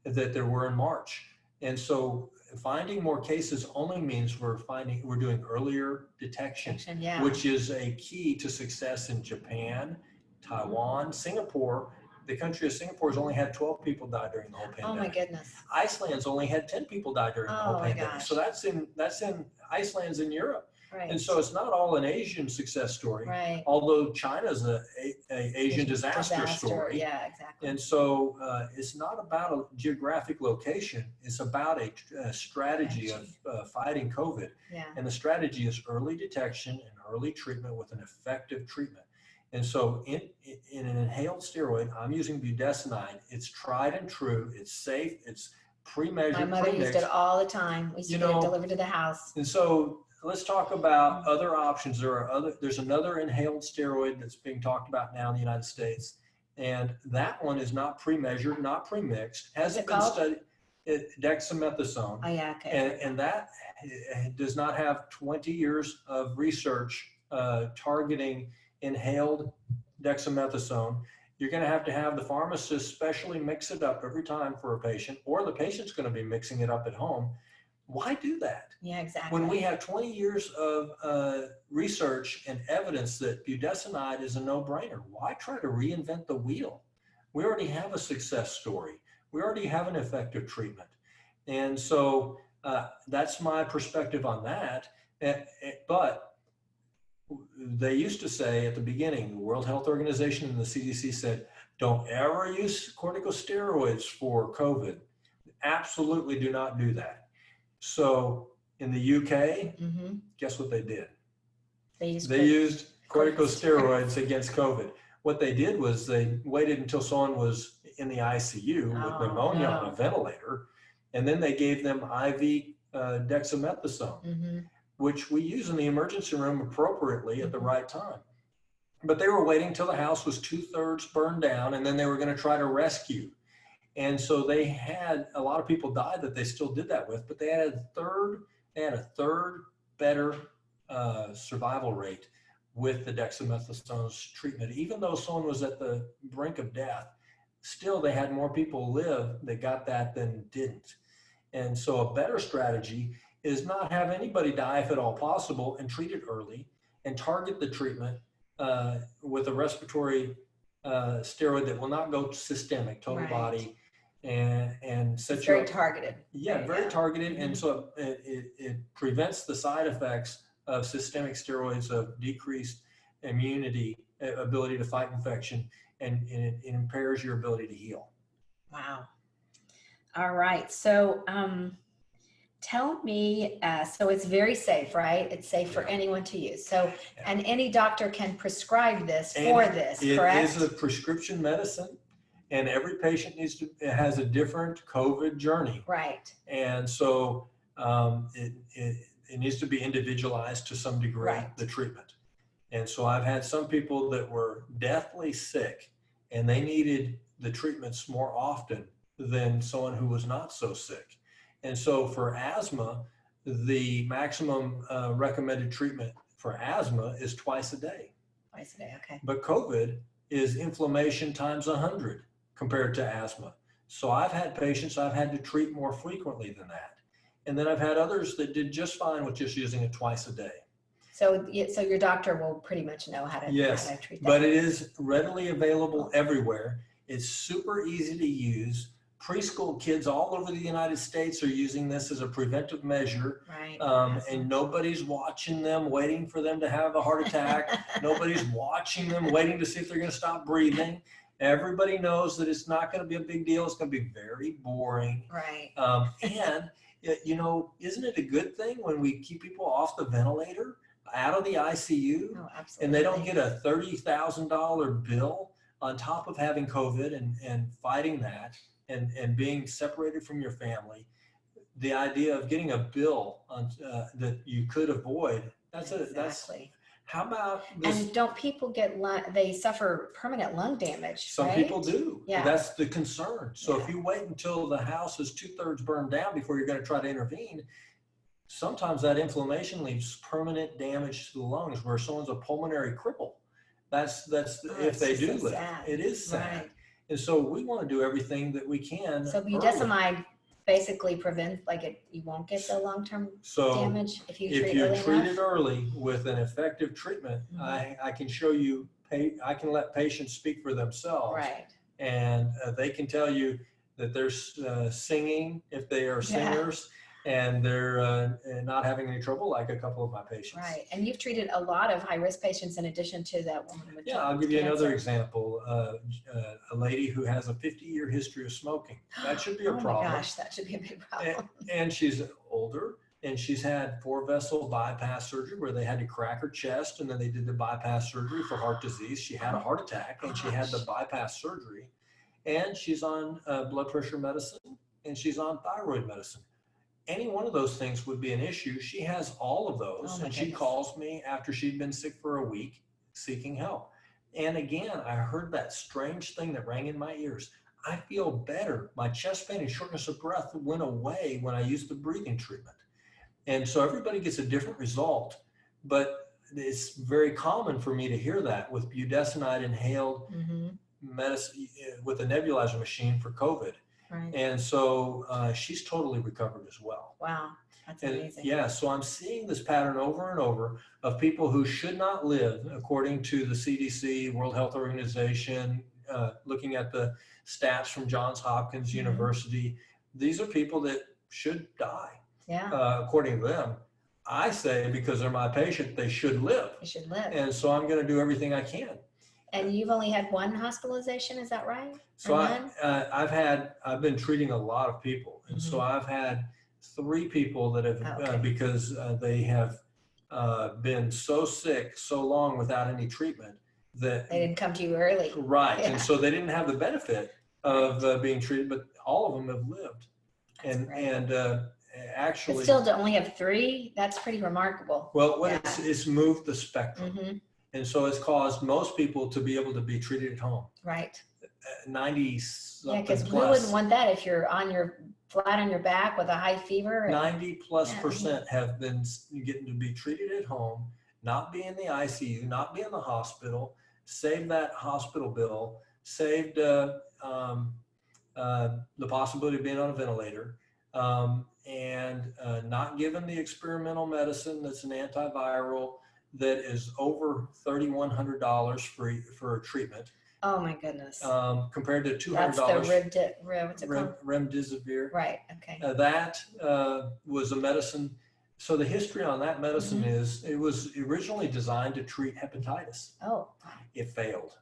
that there were in March. And so finding more cases only means we're doing earlier detection, which is a key to success in Japan, Taiwan, Singapore. The country of Singapore has only had 12 people die during the whole pandemic. Oh my goodness. Iceland's only had 10 people die during the whole pandemic. Gosh. So that's in Iceland's in Europe. Right. And so it's not all an Asian success story, right. Although China's an Asian disaster story. Yeah, exactly. And so it's not about a geographic location. It's about a strategy of fighting COVID. Yeah. And the strategy is early detection and early treatment with an effective treatment. And so in an inhaled steroid, I'm using budesonide. It's tried and true. It's safe. It's pre-measured. My mother used it all the time. We used to get it delivered to the house. And so let's talk about other options. There's another inhaled steroid that's being talked about now in the United States. And that one is not pre-measured, not pre-mixed. Hasn't been studied. Dexamethasone. Oh, yeah, okay. And that does not have 20 years of research targeting inhaled dexamethasone. You're going to have the pharmacist specially mix it up every time for a patient, or the patient's going to be mixing it up at home. Why do that? Yeah, exactly. When we have 20 years of research and evidence that budesonide is a no-brainer, why try to reinvent the wheel? We already have a success story. We already have an effective treatment. And so that's my perspective on that. But they used to say at the beginning, the World Health Organization and the CDC said, don't ever use corticosteroids for COVID. Absolutely do not do that. So in the UK, guess what they did? They used corticosteroids against COVID. What they did was they waited until someone was in the ICU with pneumonia on a ventilator, and then they gave them IV dexamethasone, which we use in the emergency room appropriately at the right time. But they were waiting till the house was 2/3 burned down, and then they were going to try to rescue. And so they had a lot of people died that they still did that with, but they had a third better survival rate with the dexamethasone's treatment. Even though someone was at the brink of death, still they had more people live that got that than didn't. And so a better strategy is not have anybody die if at all possible, and treat it early and target the treatment with a respiratory steroid that will not go systemic, total body, and set it's very targeted. Yeah, very targeted. And so it prevents the side effects of systemic steroids, of decreased immunity, ability to fight infection, and it impairs your ability to heal. Wow. All right. So tell me, so it's very safe, right? It's safe for anyone to use. So, and any doctor can prescribe this for this, correct? It is a prescription medicine, and every patient has a different COVID journey. Right. And so it needs to be individualized to some degree, the treatment. And so I've had some people that were deathly sick, and they needed the treatments more often than someone who was not so sick. And so for asthma, the maximum recommended treatment for asthma is twice a day. Twice a day, okay. But COVID is inflammation times 100 compared to asthma. So I've had patients I've had to treat more frequently than that. And then I've had others that did just fine with just using it twice a day. So your doctor will pretty much know how to, treat that. But it is readily available everywhere. It's super easy to use. Preschool kids all over the United States are using this as a preventive measure. Right. And nobody's watching them, waiting for them to have a heart attack. Nobody's watching them, waiting to see if they're going to stop breathing. Everybody knows that it's not going to be a big deal. It's going to be very boring. Right. And, you know, isn't it a good thing when we keep people off the ventilator, out of the ICU, and they don't get a $30,000 bill on top of having COVID and fighting that and being separated from your family? the idea of getting a bill on, that you could avoid, that's Exactly. how about this? And don't people get they suffer permanent lung damage? Some right? people do. Yeah. That's the concern. So Yeah. if you wait until the house is 2/3 burned down before you're going to try to intervene, sometimes that inflammation leaves permanent damage to the lungs where someone's a pulmonary cripple. That's if they do live. Sad. It is sad. Right. And so we want to do everything that we can. So budesonide basically prevents, you won't get the long-term damage if you treat it early with an effective treatment. I can show you, I can let patients speak for themselves. Right. And they can tell you that they're singing if they are singers, and they're not having any trouble, like a couple of my patients. Right. And you've treated a lot of high-risk patients in addition to that woman with I'll give you another example. A lady who has a 50-year history of smoking. That should be a problem. Oh my gosh, that should be a big problem. And she's older, and she's had 4-vessel bypass surgery where they had to crack her chest, and then they did the bypass surgery for heart disease. She had a heart attack, and she had the bypass surgery. And she's on blood pressure medicine, and she's on thyroid medicine. Any one of those things would be an issue. She has all of those, and she calls me after she'd been sick for a week seeking help. And again, I heard that strange thing that rang in my ears. I feel better. My chest pain and shortness of breath went away when I used the breathing treatment. And so everybody gets a different result, but it's very common for me to hear that with budesonide inhaled medicine with a nebulizer machine for COVID. Right. And so she's totally recovered as well. Wow, that's amazing. Yeah, so I'm seeing this pattern over and over of people who should not live, according to the CDC, World Health Organization, looking at the stats from Johns Hopkins University. These are people that should die, according to them. I say, because they're my patient, they should live. They should live. And so I'm going to do everything I can. And you've only had one hospitalization, is that right? So I've been treating a lot of people. And so I've had 3 people that have, because they have been so sick so long without any treatment that they didn't come to you early. Right. And so they didn't have the benefit of being treated, but all of them have lived. Actually, but still to only have 3, that's pretty remarkable. Well, it's moved the spectrum. And so it's caused most people to be able to be treated at home. Right. 90-something Yeah, because plus. we wouldn't want that if you're flat on your back with a high fever. 90+% have been getting to be treated at home, not be in the ICU, not be in the hospital, save that hospital bill, saved the possibility of being on a ventilator, and not given the experimental medicine that's an antiviral that is over $3,100 for a treatment. Oh my goodness. Compared to $200. That's the what's it called? Remdesivir. Right. Okay. That was a medicine. So the history on that medicine is it was originally designed to treat hepatitis. Oh. It failed.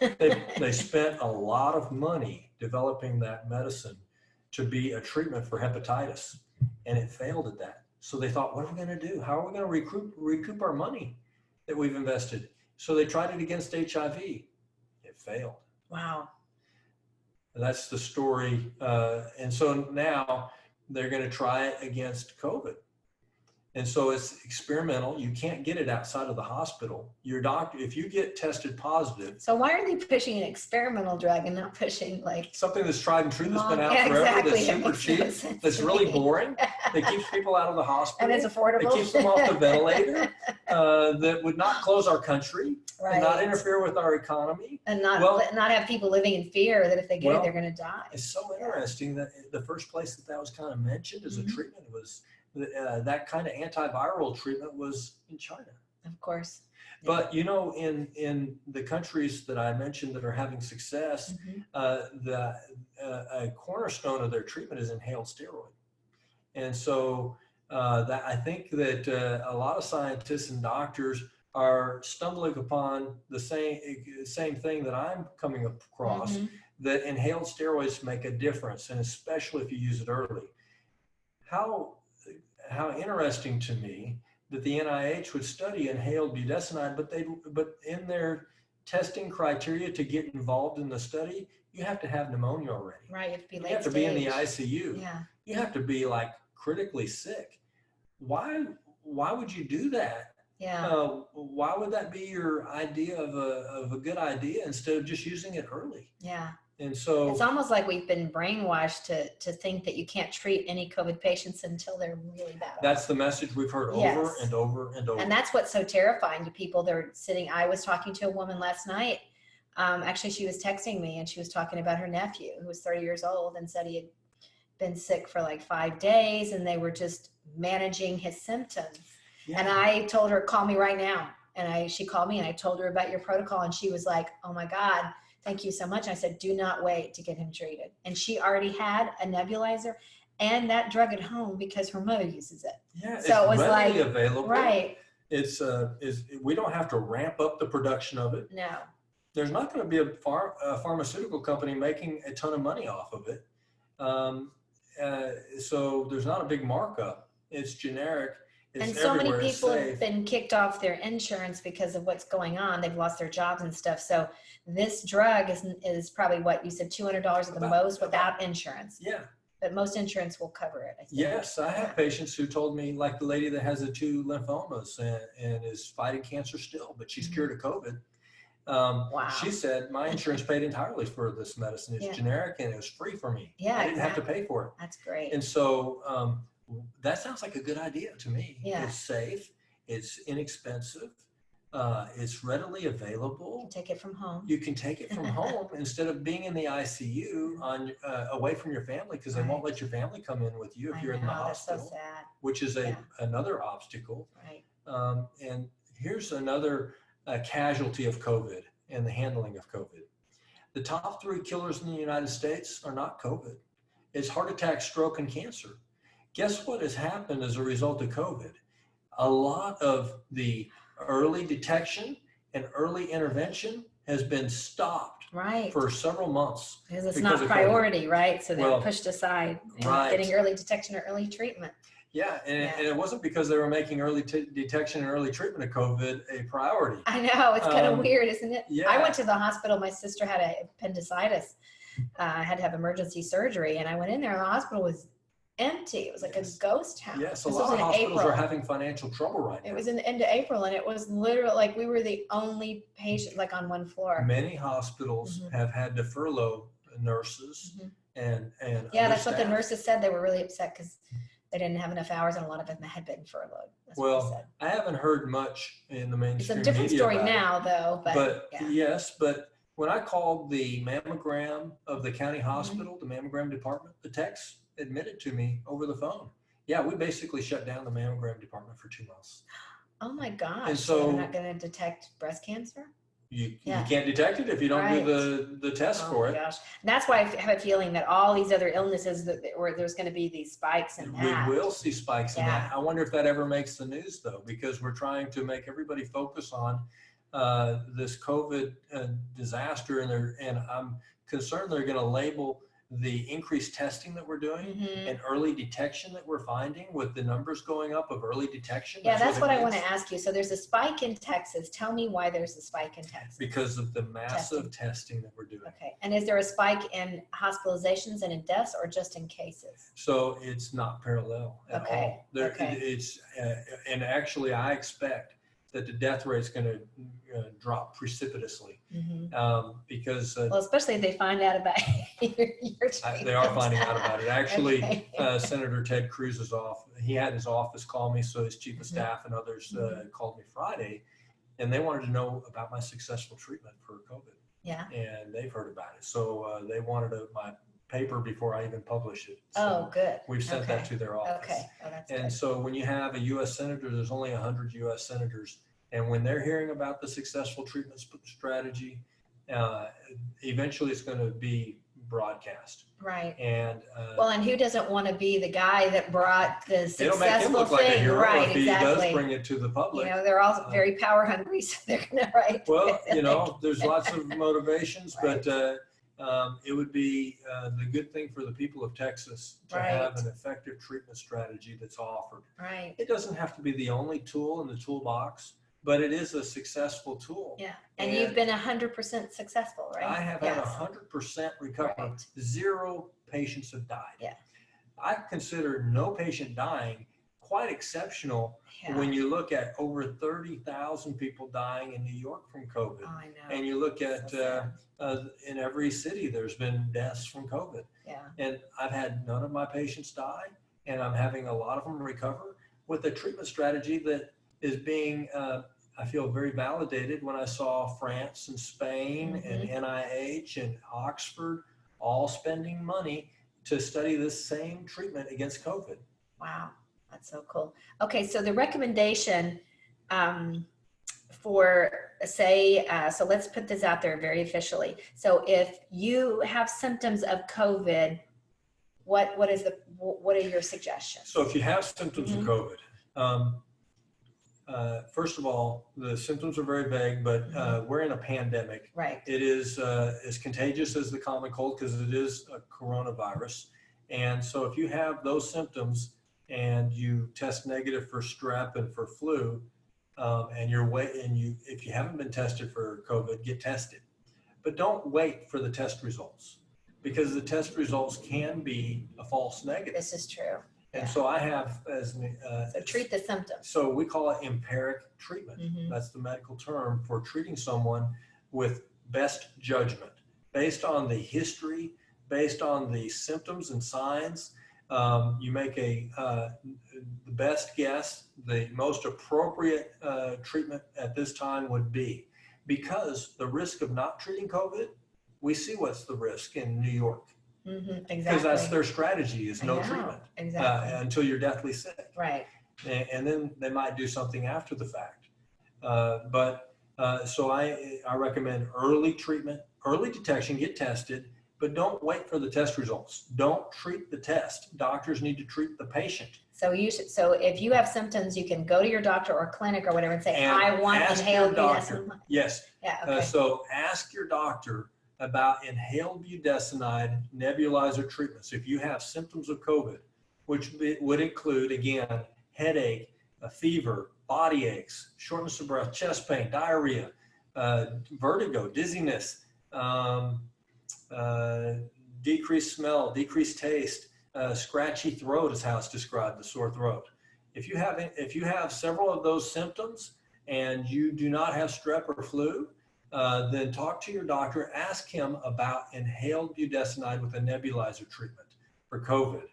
They spent a lot of money developing that medicine to be a treatment for hepatitis, and it failed at that. So they thought, what are we going to do? How are we going to recoup our money that we've invested? So they tried it against HIV. It failed. Wow. That's the story. And so now they're going to try it against COVID. And so it's experimental. You can't get it outside of the hospital. Your doctor, if you get tested positive. So why are they pushing an experimental drug and not pushing something that's tried and true, that's been out forever, that's super cheap, that's really boring, that keeps people out of the hospital. And it's affordable. That keeps them off the ventilator, that would not close our country, and not interfere with our economy. And not have people living in fear that if they get it, they're going to die. It's so interesting that the first place that was kind of mentioned as a treatment was that kind of antiviral treatment was in China. Of course. But in the countries that I mentioned that are having success, a cornerstone of their treatment is inhaled steroid. And so that I think that a lot of scientists and doctors are stumbling upon the same thing that I'm coming across, that inhaled steroids make a difference, and especially if you use it early. How interesting to me that the NIH would study inhaled budesonide, but in their testing criteria to get involved in the study, you have to have pneumonia already. Right, you have to be late You have to be in the ICU. Yeah. You have to be like critically sick. Why would you do that? Yeah. Why would that be your idea of a good idea instead of just using it early? Yeah. And so it's almost like we've been brainwashed to think that you can't treat any COVID patients until they're really bad. That's the message we've heard over Yes. and over and over. And that's what's so terrifying to people. They're sitting, I was talking to a woman last night. Actually, she was texting me and she was talking about her nephew who was 30 years old and said he had been sick for like 5 days and they were just managing his symptoms. Yeah. And I told her, call me right now. And she called me and I told her about your protocol. And she was like, oh my God, thank you so much. I said, do not wait to get him treated. And she already had a nebulizer and that drug at home because her mother uses it. Yeah, so it was readily like available. Right. We don't have to ramp up the production of it. No. There's not going to be a pharmaceutical company making a ton of money off of it. So there's not a big markup. It's generic. It's and so many everywhere. people have been kicked off their insurance because of what's going on. They've lost their jobs and stuff. So this drug is probably what you said, $200 at the most without insurance. Yeah. But most insurance will cover it, I think. Yes, I have patients who told me, like the lady that has the 2 lymphomas and is fighting cancer still, but she's cured of COVID. Wow. She said, my insurance paid entirely for this medicine. It's generic and it was free for me. Yeah, I didn't have to pay for it. That's great. And so that sounds like a good idea to me. Yeah. It's safe. It's inexpensive. It's readily available. You can take it from home. You can take it from home instead of being in the ICU away from your family because they won't let your family come in with you if you're in the hospital. That's so sad. Which is another obstacle. Right. And here's another casualty of COVID and the handling of COVID. The top 3 killers in the United States are not COVID. It's heart attack, stroke, and cancer. Guess what has happened as a result of COVID? A lot of the early detection and early intervention has been stopped for several months. Because it's not priority, right? So they're pushed aside and getting early detection or early treatment. Yeah, and it wasn't because they were making early detection and early treatment of COVID a priority. I know, it's kind of weird, isn't it? Yeah. I went to the hospital, my sister had appendicitis. I had to have emergency surgery and I went in there and the hospital was empty. It was like a ghost town. Yes, a lot of hospitals are having financial trouble right now. It was in the end of April and it was literally like we were the only patient like on one floor. Many hospitals have had to furlough nurses and yeah, that's what the nurses said. They were really upset because they didn't have enough hours and a lot of them had been furloughed. That's what they said. I haven't heard much in the mainstream media. It's a different story now though. But yes, but when I called the mammogram of the county hospital, the mammogram department, the techs admitted to me over the phone. Yeah, we basically shut down the mammogram department for 2 months. Oh my gosh. And so they're not going to detect breast cancer? You can't detect it if you don't do the test for it. Gosh. And that's why I have a feeling that all these other illnesses where there's going to be these spikes in that. We will see spikes in that. I wonder if that ever makes the news though, because we're trying to make everybody focus on this COVID disaster and I'm concerned they're going to label the increased testing that we're doing and early detection that we're finding with the numbers going up of early detection. Yeah, that's what I want to ask you. So there's a spike in Texas. Tell me why there's a spike in Texas. Because of the massive testing that we're doing. Okay. And is there a spike in hospitalizations and in deaths or just in cases? So it's not parallel at all. It's and actually I expect that the death rate is going to drop precipitously because well, especially if they find out about your treatment. They are finding out about it. Actually, Senator Ted Cruz's he had his office call me, so his chief of staff and others called me Friday, and they wanted to know about my successful treatment for COVID. Yeah. And they've heard about it, so they wanted my paper before I even published it. So good. We've sent that to their office. Okay. Oh, that's and good. so when you have a U.S. senator, there's only 100 U.S. senators. And when they're hearing about the successful treatment strategy, eventually it's going to be broadcast. Right. And and who doesn't want to be the guy that brought the successful it'll make him look thing? Like a hero right. if he does bring it to the public. They're all very power hungry, so they're going to write. Well, there's lots of motivations, but it would be the good thing for the people of Texas to have an effective treatment strategy that's offered. Right. It doesn't have to be the only tool in the toolbox, but it is a successful tool. Yeah. And you've been 100% successful, right? I have had 100% recovery. 0 patients have died. Yeah. I consider no patient dying quite exceptional Yeah. when you look at over 30,000 people dying in New York from COVID. Oh, I know. And you look at So in every city, there's been deaths from COVID. yeah. And I've had none of my patients die, and I'm having a lot of them recover with a treatment strategy that is being, I feel, very validated when I saw France and Spain and NIH and Oxford all spending money to study this same treatment against COVID. Wow, that's so cool. Okay, so the recommendation for say, so let's put this out there very officially. So if you have symptoms of COVID, what are your suggestions? So if you have symptoms of COVID, first of all, the symptoms are very vague, but we're in a pandemic. Right. It is as contagious as the common cold because it is a coronavirus. And so if you have those symptoms and you test negative for strep and for flu, and if you haven't been tested for COVID, get tested. But don't wait for the test results, because the test results can be a false negative. This is true. And so I have so treat the symptoms. So we call it empiric treatment. That's the medical term for treating someone with best judgment, based on the history, based on the symptoms and signs. You make the best guess. The most appropriate treatment at this time would be, because the risk of not treating COVID, we see what's the risk in New York. Exactly. Because that's their strategy, is no treatment until you're deathly sick. Right. And then they might do something after the fact. So I recommend early treatment, early detection, get tested, but don't wait for the test results. Don't treat the test. Doctors need to treat the patient. So so if you have symptoms, you can go to your doctor or clinic or whatever and say, I want inhaled budesonide. Yes. Yeah. Okay. So ask your doctor about inhaled budesonide nebulizer treatments. If you have symptoms of COVID, which would include, again, headache, a fever, body aches, shortness of breath, chest pain, diarrhea, vertigo, dizziness, decreased smell, decreased taste, scratchy throat is how it's described, the sore throat. If you have several of those symptoms and you do not have strep or flu, then talk to your doctor, ask him about inhaled budesonide with a nebulizer treatment for COVID.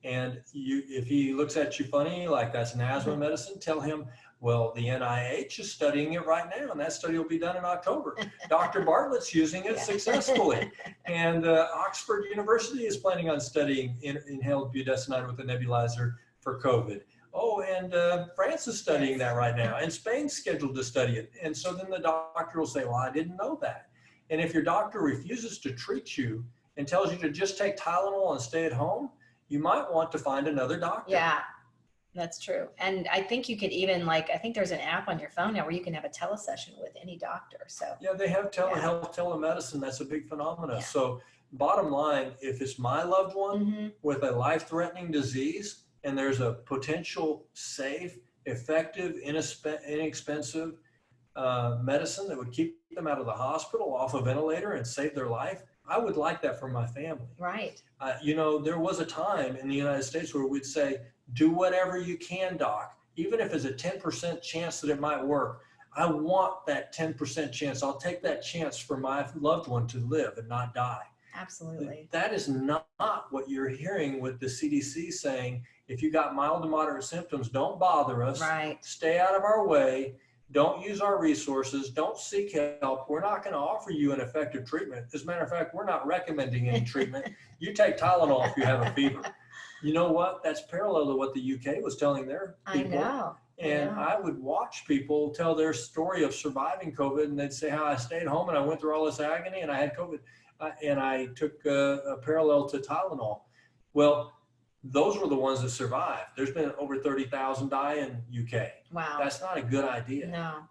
And if he looks at you funny, like that's an asthma medicine, tell him, well, the NIH is studying it right now, and that study will be done in October. Dr. Bartlett's using it successfully. And Oxford University is planning on studying inhaled budesonide with a nebulizer for COVID. Oh, and France is studying that right now, and Spain's scheduled to study it. And so then the doctor will say, well, I didn't know that. And if your doctor refuses to treat you and tells you to just take Tylenol and stay at home, you might want to find another doctor. Yeah, that's true. And I think you could even, I think there's an app on your phone now where you can have a telesession with any doctor. So yeah, they have telehealth, telemedicine. That's a big phenomenon. Yeah. So bottom line, if it's my loved one with a life-threatening disease, and there's a potential safe, effective, inexpensive medicine that would keep them out of the hospital, off a ventilator, and save their life, I would like that for my family. Right. There was a time in the United States where we'd say, do whatever you can, doc, even if it's a 10% chance that it might work. I want that 10% chance. I'll take that chance for my loved one to live and not die. Absolutely. That is not what you're hearing with the CDC saying, if you got mild to moderate symptoms, don't bother us. Right. Stay out of our way. Don't use our resources. Don't seek help. We're not going to offer you an effective treatment. As a matter of fact, we're not recommending any treatment. You take Tylenol if you have a fever. You know what? That's parallel to what the UK was telling their people. I know. And I would watch people tell their story of surviving COVID, and they'd say how I stayed home and I went through all this agony and I had COVID, and I took a parallel to Tylenol. Well, those were the ones that survived. There's been over 30,000 die in UK. Wow. That's not a good idea. No.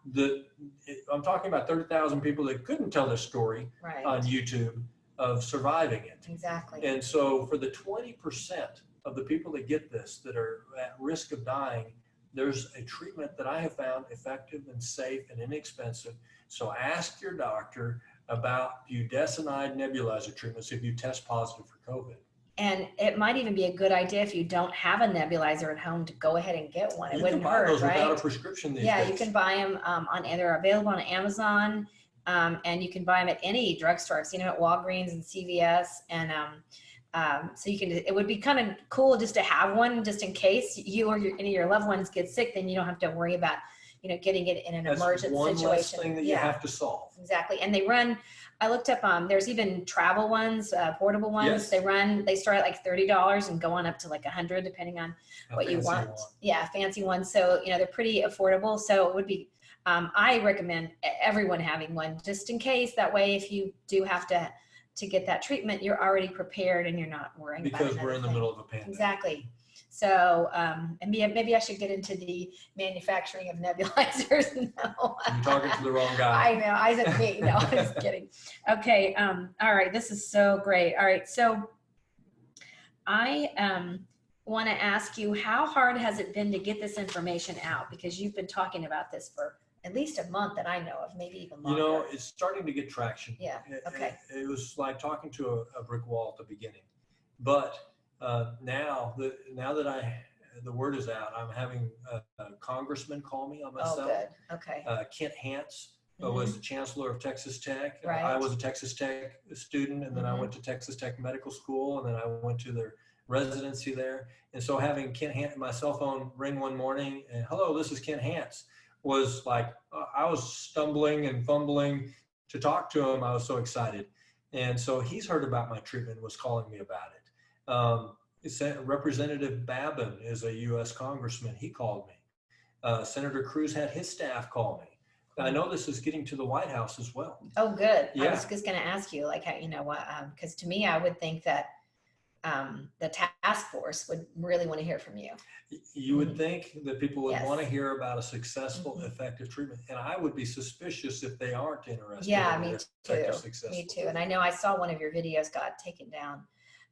I'm talking about 30,000 people that couldn't tell their story Right. on YouTube of surviving it. Exactly. And so for the 20% of the people that get this that are at risk of dying, there's a treatment that I have found effective and safe and inexpensive. So ask your doctor about budesonide nebulizer treatments if you test positive for COVID. And it might even be a good idea if you don't have a nebulizer at home to go ahead and get one. It You wouldn't can buy hurt, those without a right? prescription these Yeah, days. you can buy them they're available on Amazon, and you can buy them at any drugstore. I've seen them at Walgreens and CVS, and so you can. It would be kind of cool just to have one, just in case you or any of your loved ones get sick. Then you don't have to worry about, getting it in an emergent one situation. less thing that you have to solve. Exactly. And they run, I looked up, there's even travel ones, portable ones. Yes. They start at like $30 and go on up to like $100 depending on what you want. Yeah, fancy ones. So, they're pretty affordable. So it would be, I recommend everyone having one just in case. That way, if you do have to get that treatment, you're already prepared and you're not worrying about it. Because we're in the middle of a pandemic. Exactly. So, and maybe I should get into the manufacturing of nebulizers. No. You're talking to the wrong guy. I know. I said me. No, I'm just kidding. Okay. All right. This is so great. All right. So I want to ask you, how hard has it been to get this information out? Because you've been talking about this for at least a month that I know of, maybe even longer. It's starting to get traction. Yeah. Okay. It was like talking to a brick wall at the beginning, but now that the word is out, I'm having a congressman call me on my cell. Oh, good. Okay. Kent Hance was the chancellor of Texas Tech. Right. I was a Texas Tech student, and then I went to Texas Tech Medical School, and then I went to their residency there. And so having Kent Hance, my cell phone ring one morning, and hello, this is Kent Hance, was like, I was stumbling and fumbling to talk to him. I was so excited. And so he's heard about my treatment and was calling me about it. Representative Babin is a U.S. congressman. He called me. Senator Cruz had his staff call me. I know this is getting to the White House as well. Oh, good. Yeah. I was just going to ask you, like, how, because to me, I would think that the task force would really want to hear from you. You would think that people would Yes. want to hear about a successful, effective treatment. And I would be suspicious if they aren't interested. Yeah, in me effective, too. successful Me too. And I know I saw one of your videos got taken down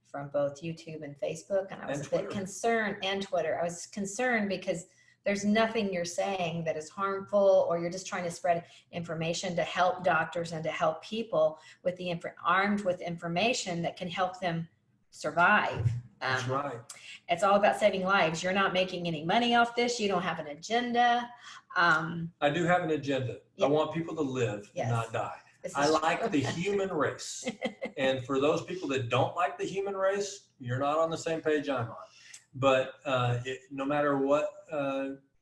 from both YouTube and Facebook, and I was a bit concerned, and Twitter. I was concerned because there's nothing you're saying that is harmful, or you're just trying to spread information to help doctors and to help people with the armed with information that can help them survive. That's right. It's all about saving lives. You're not making any money off this. You don't have an agenda. I do have an agenda. Yeah. I want people to live and not die. I like the human race. And for those people that don't like the human race, you're not on the same page I'm on. But no matter what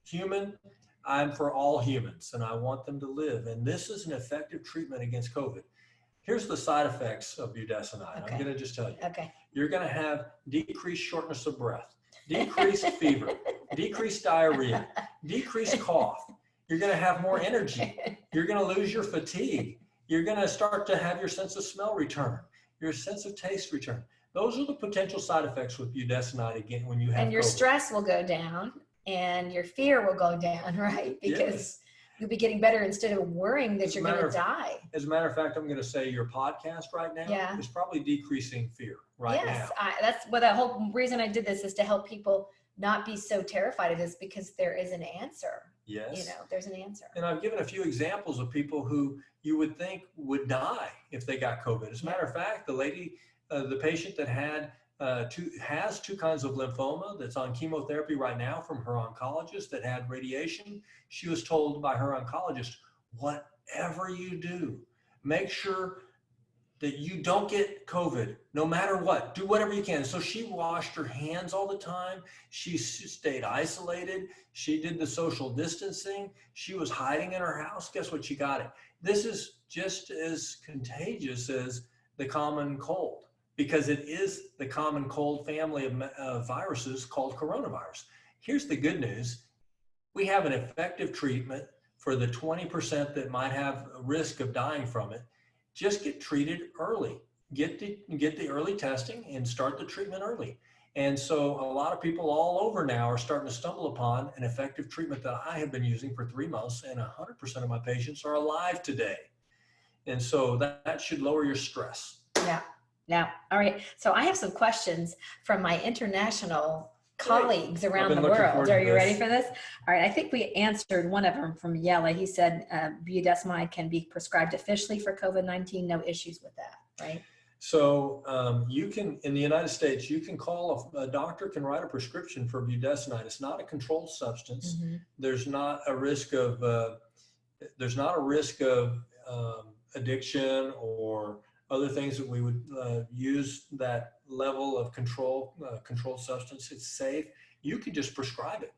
human, I'm for all humans, and I want them to live. And this is an effective treatment against COVID. Here's the side effects of budesonide. Okay. I'm going to just tell you. Okay. You're going to have decreased shortness of breath, decreased fever, decreased diarrhea, decreased cough. You're going to have more energy. You're going to lose your fatigue. You're going to start to have your sense of smell return, your sense of taste return. Those are the potential side effects with budesonide again when you have And your COVID. stress will go down and your fear will go down, right? Because you'll be getting better instead of worrying that you're going to die. As a matter of fact, I'm going to say your podcast right now is probably decreasing fear now. Yes, that's what the whole reason I did this is to help people not be so terrified of this, because there is an answer. Yes. There's an answer. And I've given a few examples of people who you would think would die if they got COVID. As a matter of fact, the lady, the patient that has two kinds of lymphoma that's on chemotherapy right now from her oncologist that had radiation. She was told by her oncologist, whatever you do, make sure that you don't get COVID, no matter what. Do whatever you can. So she washed her hands all the time. She stayed isolated. She did the social distancing. She was hiding in her house. Guess what? She got it. This is just as contagious as the common cold, because it is the common cold family of viruses called coronavirus. Here's the good news. We have an effective treatment for the 20% that might have a risk of dying from it. Just get treated early. Get the early testing and start the treatment early. And so a lot of people all over now are starting to stumble upon an effective treatment that I have been using for 3 months, and 100% of my patients are alive today. And so that should lower your stress. Yeah. Now, all right. So I have some questions from my international colleagues around the world. Are you ready for this? All right. I think we answered one of them from Yella. He said budesonide can be prescribed officially for COVID-19. No issues with that, right? So you can, in the United States, you can call, a doctor can write a prescription for budesonide. It's not a controlled substance. Mm-hmm. There's not a risk of, addiction or other things that we would use that level of controlled substance. It's safe. You can just prescribe it.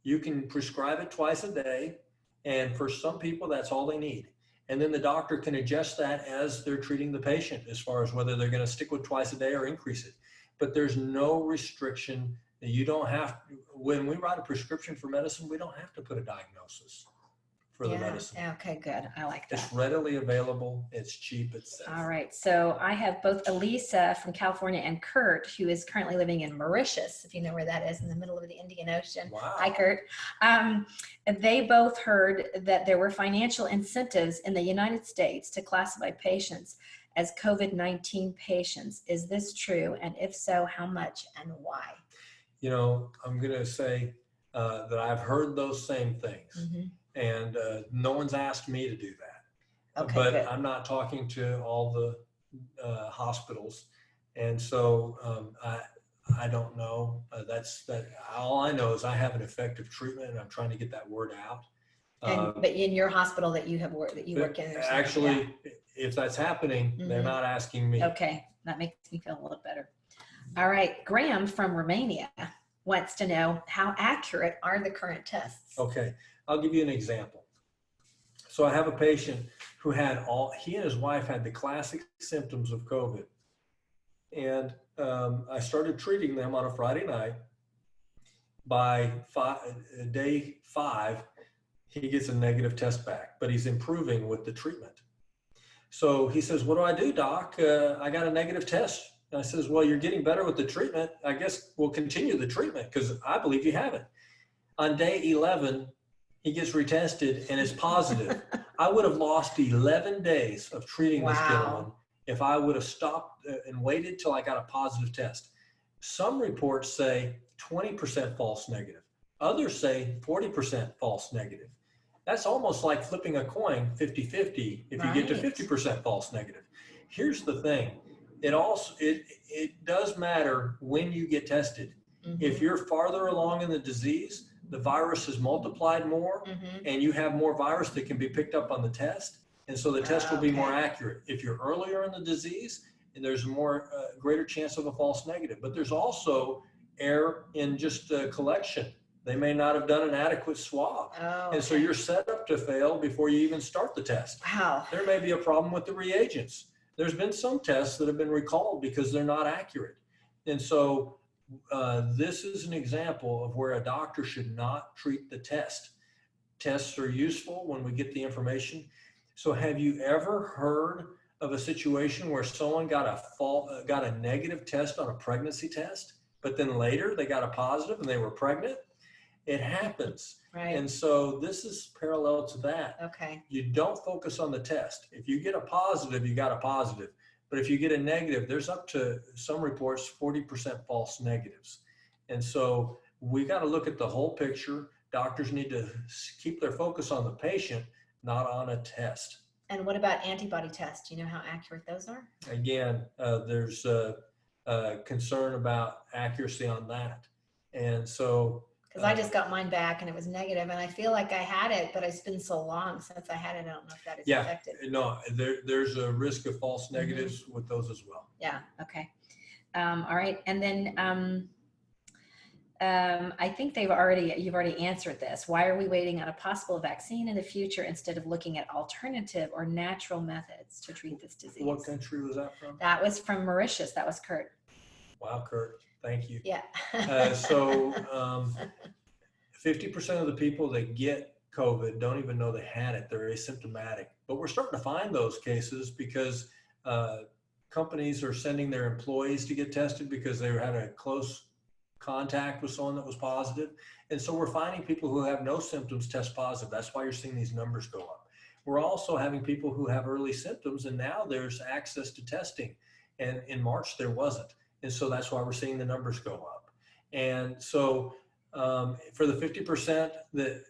You can prescribe it twice a day. And for some people, that's all they need. And then the doctor can adjust that as they're treating the patient as far as whether they're going to stick with twice a day or increase it. But there's no restriction. You don't have, when we write a prescription for medicine, we don't have to put a diagnosis for the medicine. Okay, good. I like that. It's readily available. It's cheap. It's safe. All right. So I have both Elisa from California and Kurt, who is currently living in Mauritius, if you know where that is, in the middle of the Indian Ocean. Wow. Hi, Kurt. They both heard that there were financial incentives in the United States to classify patients as COVID-19 patients. Is this true? And if so, how much and why? You know, I'm going to say that I've heard those same things. Mm-hmm. And no one's asked me to do that. Okay, but good. I'm not talking to all the hospitals. And so I don't know. All I know is I have an effective treatment and I'm trying to get that word out. But in your hospital that you work in? Actually, if that's happening, mm-hmm. They're not asking me. Okay, that makes me feel a little better. All right, Graham from Romania wants to know, how accurate are the current tests? Okay, I'll give you an example. So I have a patient who he and his wife had the classic symptoms of COVID. And I started treating them on a Friday night. By day 5, he gets a negative test back, but he's improving with the treatment. So he says, "What do I do, doc? I got a negative test." And I says, "Well, you're getting better with the treatment. I guess we'll continue the treatment because I believe you have it." On day 11, he gets retested and is positive. I would have lost 11 days of treating this gentleman if I would have stopped and waited till I got a positive test. Some reports say 20% false negative. Others say 40% false negative. That's almost like flipping a coin 50-50 if you get to 50% false negative. Here's the thing. It does matter when you get tested. Mm-hmm. If you're farther along in the disease, the virus is multiplied more, mm-hmm. and you have more virus that can be picked up on the test. And so the test will be more accurate. If you're earlier in the disease, and there's more greater chance of a false negative. But there's also error in just collection. They may not have done an adequate swab. And so you're set up to fail before you even start the test. Wow. There may be a problem with the reagents. There's been some tests that have been recalled because they're not accurate. And so this is an example of where a doctor should not treat the test. Tests are useful when we get the information. So have you ever heard of a situation where someone got a negative test on a pregnancy test, but then later they got a positive and they were pregnant? It happens. Right. And so this is parallel to that. Okay. You don't focus on the test. If you get a positive, you got a positive. But if you get a negative, there's up to some reports 40% false negatives. And so we got to look at the whole picture. Doctors need to keep their focus on the patient, not on a test. And what about antibody tests? Do you know how accurate those are? Again, there's concern about accuracy on that. And so because I just got mine back and it was negative, and I feel like I had it, but it's been so long since I had it. I don't know if that is affected. No, there's a risk of false negatives mm-hmm. with those as well. Yeah. Okay. All right. And then I think you've already answered this. Why are we waiting on a possible vaccine in the future instead of looking at alternative or natural methods to treat this disease? What country was that from? That was from Mauritius. That was Kurt. Wow, Kurt. Thank you. Yeah. So 50% of the people that get COVID don't even know they had it. They're asymptomatic. But we're starting to find those cases because companies are sending their employees to get tested because they had a close contact with someone that was positive. And so we're finding people who have no symptoms test positive. That's why you're seeing these numbers go up. We're also having people who have early symptoms, and now there's access to testing. And in March, there wasn't. And so that's why we're seeing the numbers go up. And so for the 50% that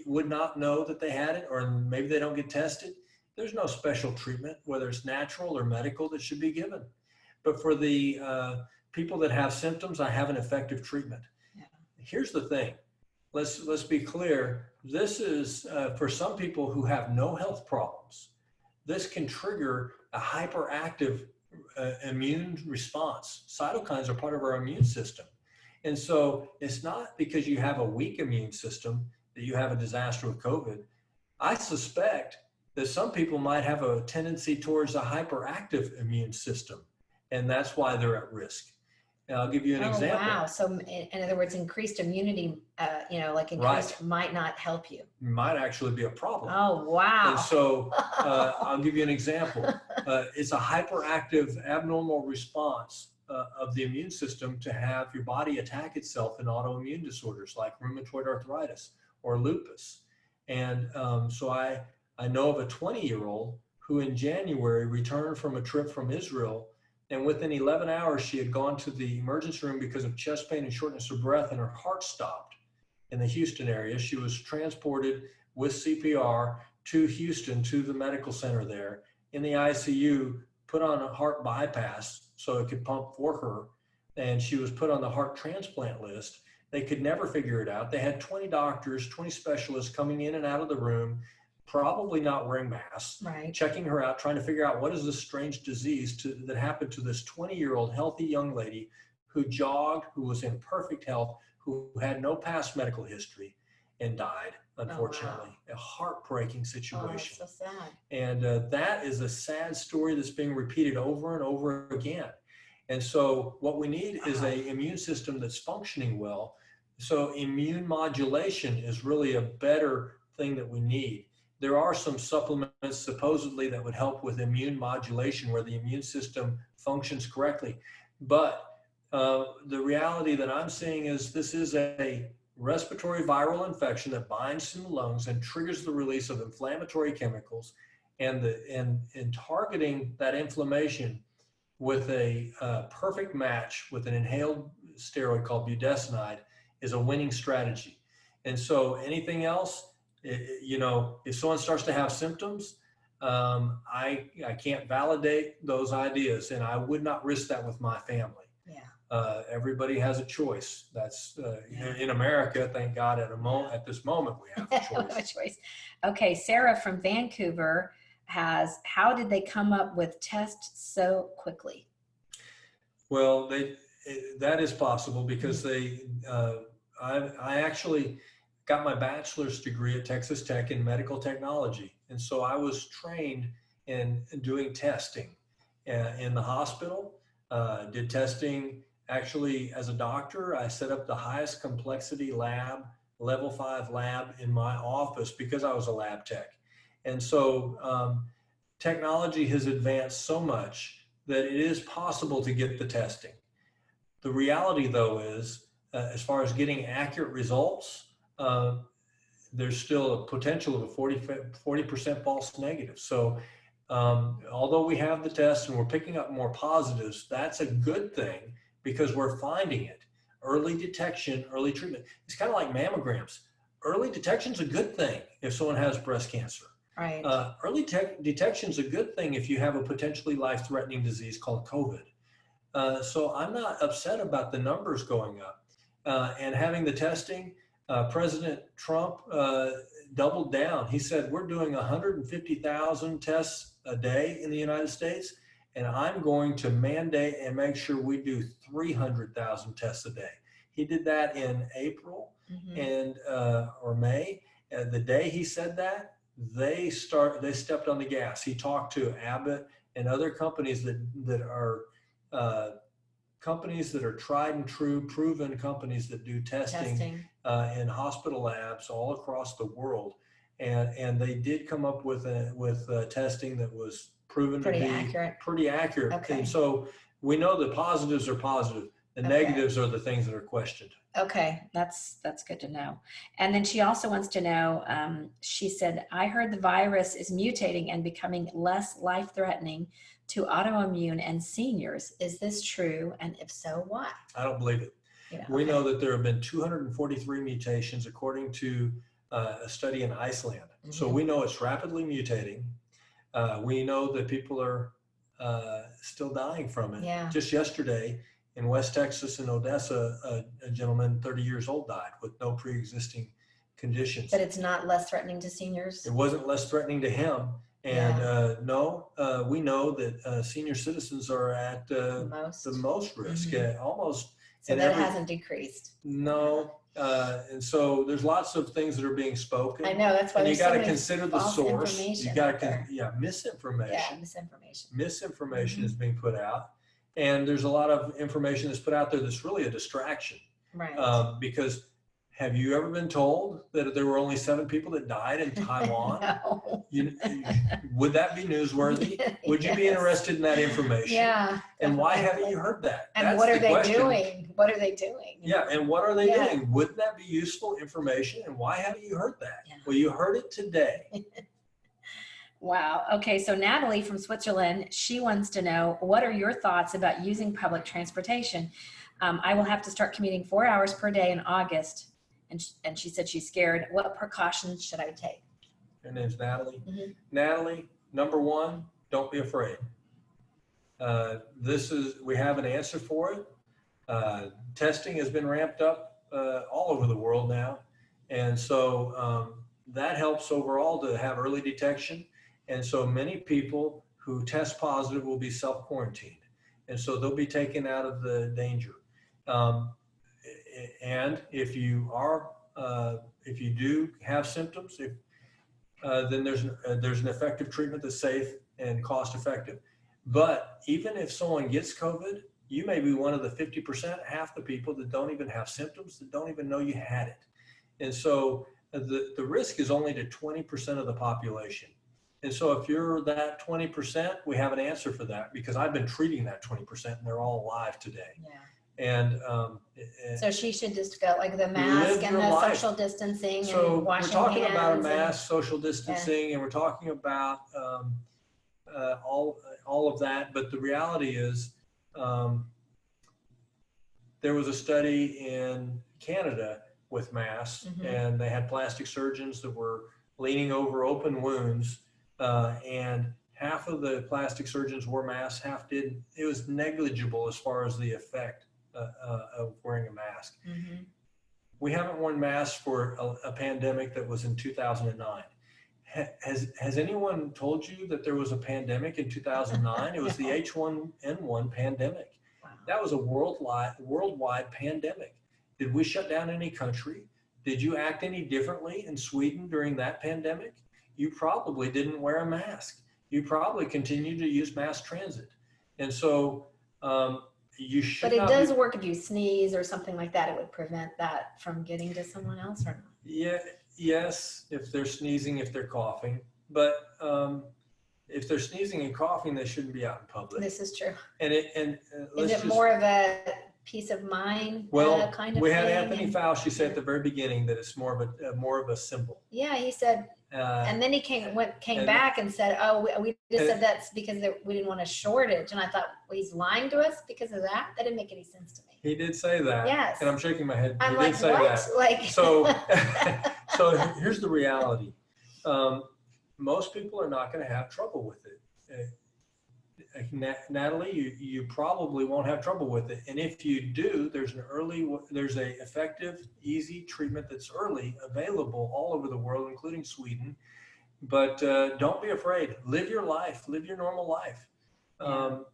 would not know that they had it, or maybe they don't get tested, there's no special treatment, whether it's natural or medical, that should be given. But for the people that have symptoms, I have an effective treatment. Yeah. Here's the thing. Let's be clear. This is for some people who have no health problems. This can trigger a hyperactive immune response. Cytokines are part of our immune system. And so it's not because you have a weak immune system that you have a disaster with COVID. I suspect that some people might have a tendency towards a hyperactive immune system, and that's why they're at risk. And I'll give you an example. Wow. So in other words, increased immunity, like increased might not help you. Might actually be a problem. Oh, wow. And so I'll give you an example. It's a hyperactive abnormal response of the immune system to have your body attack itself in autoimmune disorders like rheumatoid arthritis or lupus. And so I know of a 20-year-old who in January returned from a trip from Israel, and within 11 hours, she had gone to the emergency room because of chest pain and shortness of breath, and her heart stopped in the Houston area. She was transported with CPR to Houston, to the medical center there, in the ICU, put on a heart bypass so it could pump for her, and she was put on the heart transplant list. They could never figure it out. They had 20 doctors, 20 specialists coming in and out of the room, probably not wearing masks, right, checking her out, trying to figure out what is this strange disease that happened to this 20-year-old healthy young lady who jogged, who was in perfect health, who had no past medical history, and died, unfortunately. Oh, wow. A heartbreaking situation. Oh, that's so sad. And that is a sad story that's being repeated over and over again. And so what we need is an immune system that's functioning well. So immune modulation is really a better thing that we need. There are some supplements supposedly that would help with immune modulation where the immune system functions correctly. But the reality that I'm seeing is this is a respiratory viral infection that binds to the lungs and triggers the release of inflammatory chemicals, and targeting that inflammation with a perfect match with an inhaled steroid called Budesonide is a winning strategy. And so anything else, if someone starts to have symptoms, I can't validate those ideas, and I would not risk that with my family. Yeah. Everybody has a choice. That's in America, thank God. At this moment, we have a choice. A choice. Okay, Sarah from Vancouver has, how did they come up with tests so quickly? Well, that is possible because I actually got my bachelor's degree at Texas Tech in medical technology. And so I was trained in doing testing in the hospital, did testing. Actually, as a doctor, I set up the highest complexity lab, level 5 lab in my office because I was a lab tech. And so technology has advanced so much that it is possible to get the testing. The reality, though, is as far as getting accurate results, there's still a potential of a 40% false negative. So although we have the test and we're picking up more positives, that's a good thing because we're finding it. Early detection, early treatment. It's kind of like mammograms. Early detection is a good thing if someone has breast cancer. Right. Early detection is a good thing if you have a potentially life-threatening disease called COVID. So I'm not upset about the numbers going up. And having the testing, President Trump doubled down. He said, we're doing 150,000 tests a day in the United States, and I'm going to mandate and make sure we do 300,000 tests a day. He did that in April and or May. The day he said that, they stepped on the gas. He talked to Abbott and other companies that are tried and true, proven companies that do testing. In hospital labs all across the world, and they did come up with testing that was proven to be pretty accurate. Okay. And so we know the positives are positive. The negatives are the things that are questioned. Okay, that's good to know. And then she also wants to know, she said, I heard the virus is mutating and becoming less life-threatening to autoimmune and seniors. Is this true? And if so, why? I don't believe it. We know that there have been 243 mutations according to a study in Iceland. So we know it's rapidly mutating. We know that people are still dying from it. Yeah. Just yesterday in West Texas and Odessa, a gentleman 30 years old died with no pre-existing conditions. But it's not less threatening to seniors? It wasn't less threatening to him. And no, we know that senior citizens are at the most risk, almost. So that hasn't decreased. No. And so there's lots of things that are being spoken. I know, that's why you got to consider the source. You got to, misinformation. Yeah, misinformation. Misinformation is being put out. And there's a lot of information that's put out there that's really a distraction. Right. Because have you ever been told that there were only 7 people that died in Taiwan? No. Would that be newsworthy? Would you be interested in that information? Yeah. And why haven't you heard that? And That's what are the they question. doing? What are they doing? Yeah, and what are they doing? Wouldn't that be useful information? And why haven't you heard that? Yeah. Well, you heard it today. Wow. Okay, so Natalie from Switzerland, she wants to know, what are your thoughts about using public transportation? I will have to start commuting 4 hours per day in August. And she said she's scared. What precautions should I take? Her name's Natalie. Natalie, number 1, don't be afraid. We have an answer for it. Testing has been ramped up all over the world now. And so that helps overall to have early detection. And so many people who test positive will be self-quarantined. And so they'll be taken out of the danger. And if you do have symptoms, then there's an effective treatment that's safe and cost effective. But even if someone gets COVID, you may be one of the 50%, half the people that don't even have symptoms, that don't even know you had it. And so the risk is only to 20% of the population. And so if you're that 20%, we have an answer for that, because I've been treating that 20% and they're all alive today. Yeah. And so she should just go like the mask and the social distancing and washing hands. We're talking about a mask, social distancing, and we're talking about all of that. But the reality is, there was a study in Canada with masks, and they had plastic surgeons that were leaning over open wounds, and half of the plastic surgeons wore masks, half didn't. It was negligible as far as the effect of wearing a mask. We haven't worn masks for a pandemic that was in 2009. Has anyone told you that there was a pandemic in 2009? It was the H1N1 pandemic. Wow. That was a worldwide pandemic. Did we shut down any country? Did you act any differently in Sweden during that pandemic? You probably didn't wear a mask. You probably continued to use mass transit. And so you should. But it does work if you sneeze or something like that. It would prevent that from getting to someone else, or not? Yeah. Yes, if they're sneezing, if they're coughing. But if they're sneezing and coughing, they shouldn't be out in public. This is true. And is it more of a peace of mind kind of we thing? had Anthony Fauci say at the very beginning that it's more of a symbol. Yeah, he said. And then he came back and said, "Oh, we just said that's because we didn't want a shortage." And I thought, well, he's lying to us because of that. That didn't make any sense to me. He did say that. Yes. And I'm shaking my head. I'm He like, did say what? that. Like. So here's the reality. Most people are not going to have trouble with it. Natalie, you probably won't have trouble with it. And if you do, there's a effective, easy treatment that's early available all over the world, including Sweden. But don't be afraid. Live your life. Live your normal life. And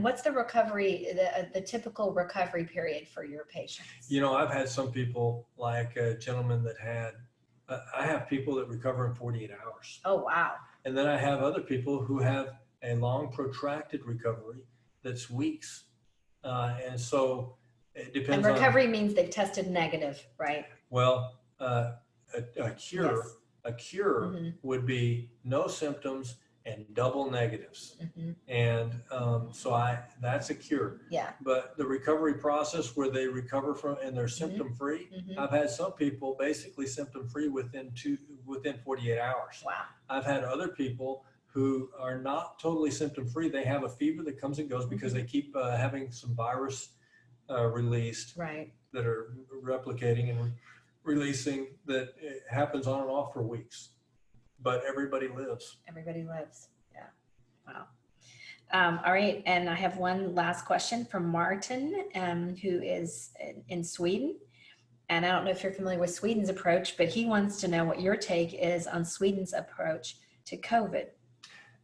what's the recovery, the typical recovery period for your patients? I've had some people, like a gentleman that I have people that recover in 48 hours. Oh, wow. And then I have other people who have a long protracted recovery that's weeks. And so it depends. And recovery means they've tested negative, right? Well, a cure, would be no symptoms and double negatives. And so that's a cure. Yeah. But the recovery process where they recover from and they're symptom free, I've had some people basically symptom free within 48 hours. Wow. I've had other people who are not totally symptom free. They have a fever that comes and goes because they keep having some virus released, right, that are replicating and releasing, that it happens on and off for weeks. but everybody lives. Everybody lives. Yeah. Wow. All right. And I have one last question from Martin, who is in Sweden. And I don't know if you're familiar with Sweden's approach, but he wants to know what your take is on Sweden's approach to COVID.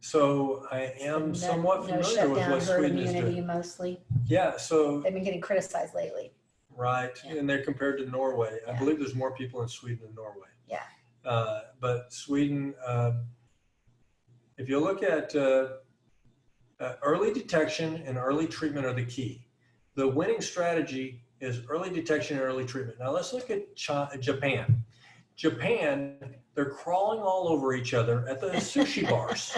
So I am somewhat familiar with what Sweden is doing. Mostly. Yeah, so they've been getting criticized lately. Right, yeah. And they're compared to Norway. Yeah. I believe there's more people in Sweden than Norway. Yeah. But Sweden, if you look at early detection and early treatment are the key. The winning strategy is early detection and early treatment. Now let's look at Japan. Japan, they're crawling all over each other at the sushi bars.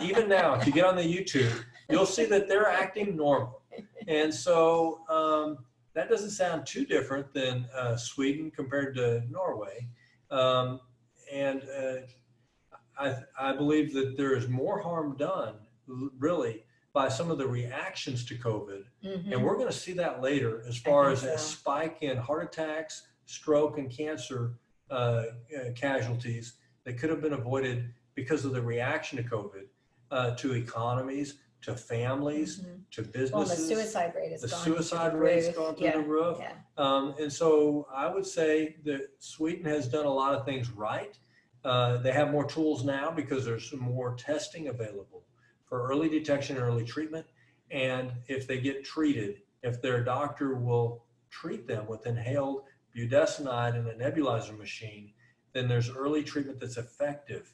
Even now, if you get on the YouTube, you'll see that they're acting normal. And so that doesn't sound too different than Sweden compared to Norway. I believe that there is more harm done, really, by some of the reactions to COVID. Mm-hmm. And we're going to see that later as far as a spike in heart attacks, stroke, and cancer casualties that could have been avoided because of the reaction to COVID, to economies, to families, mm-hmm. to businesses. Well, the suicide rate has gone through the roof. Yeah. And so I would say that Sweden has done a lot of things right. They have more tools now because there's some more testing available for early detection and early treatment. And if they get treated, if their doctor will treat them with inhaled budesonide and a nebulizer machine, then there's early treatment that's effective.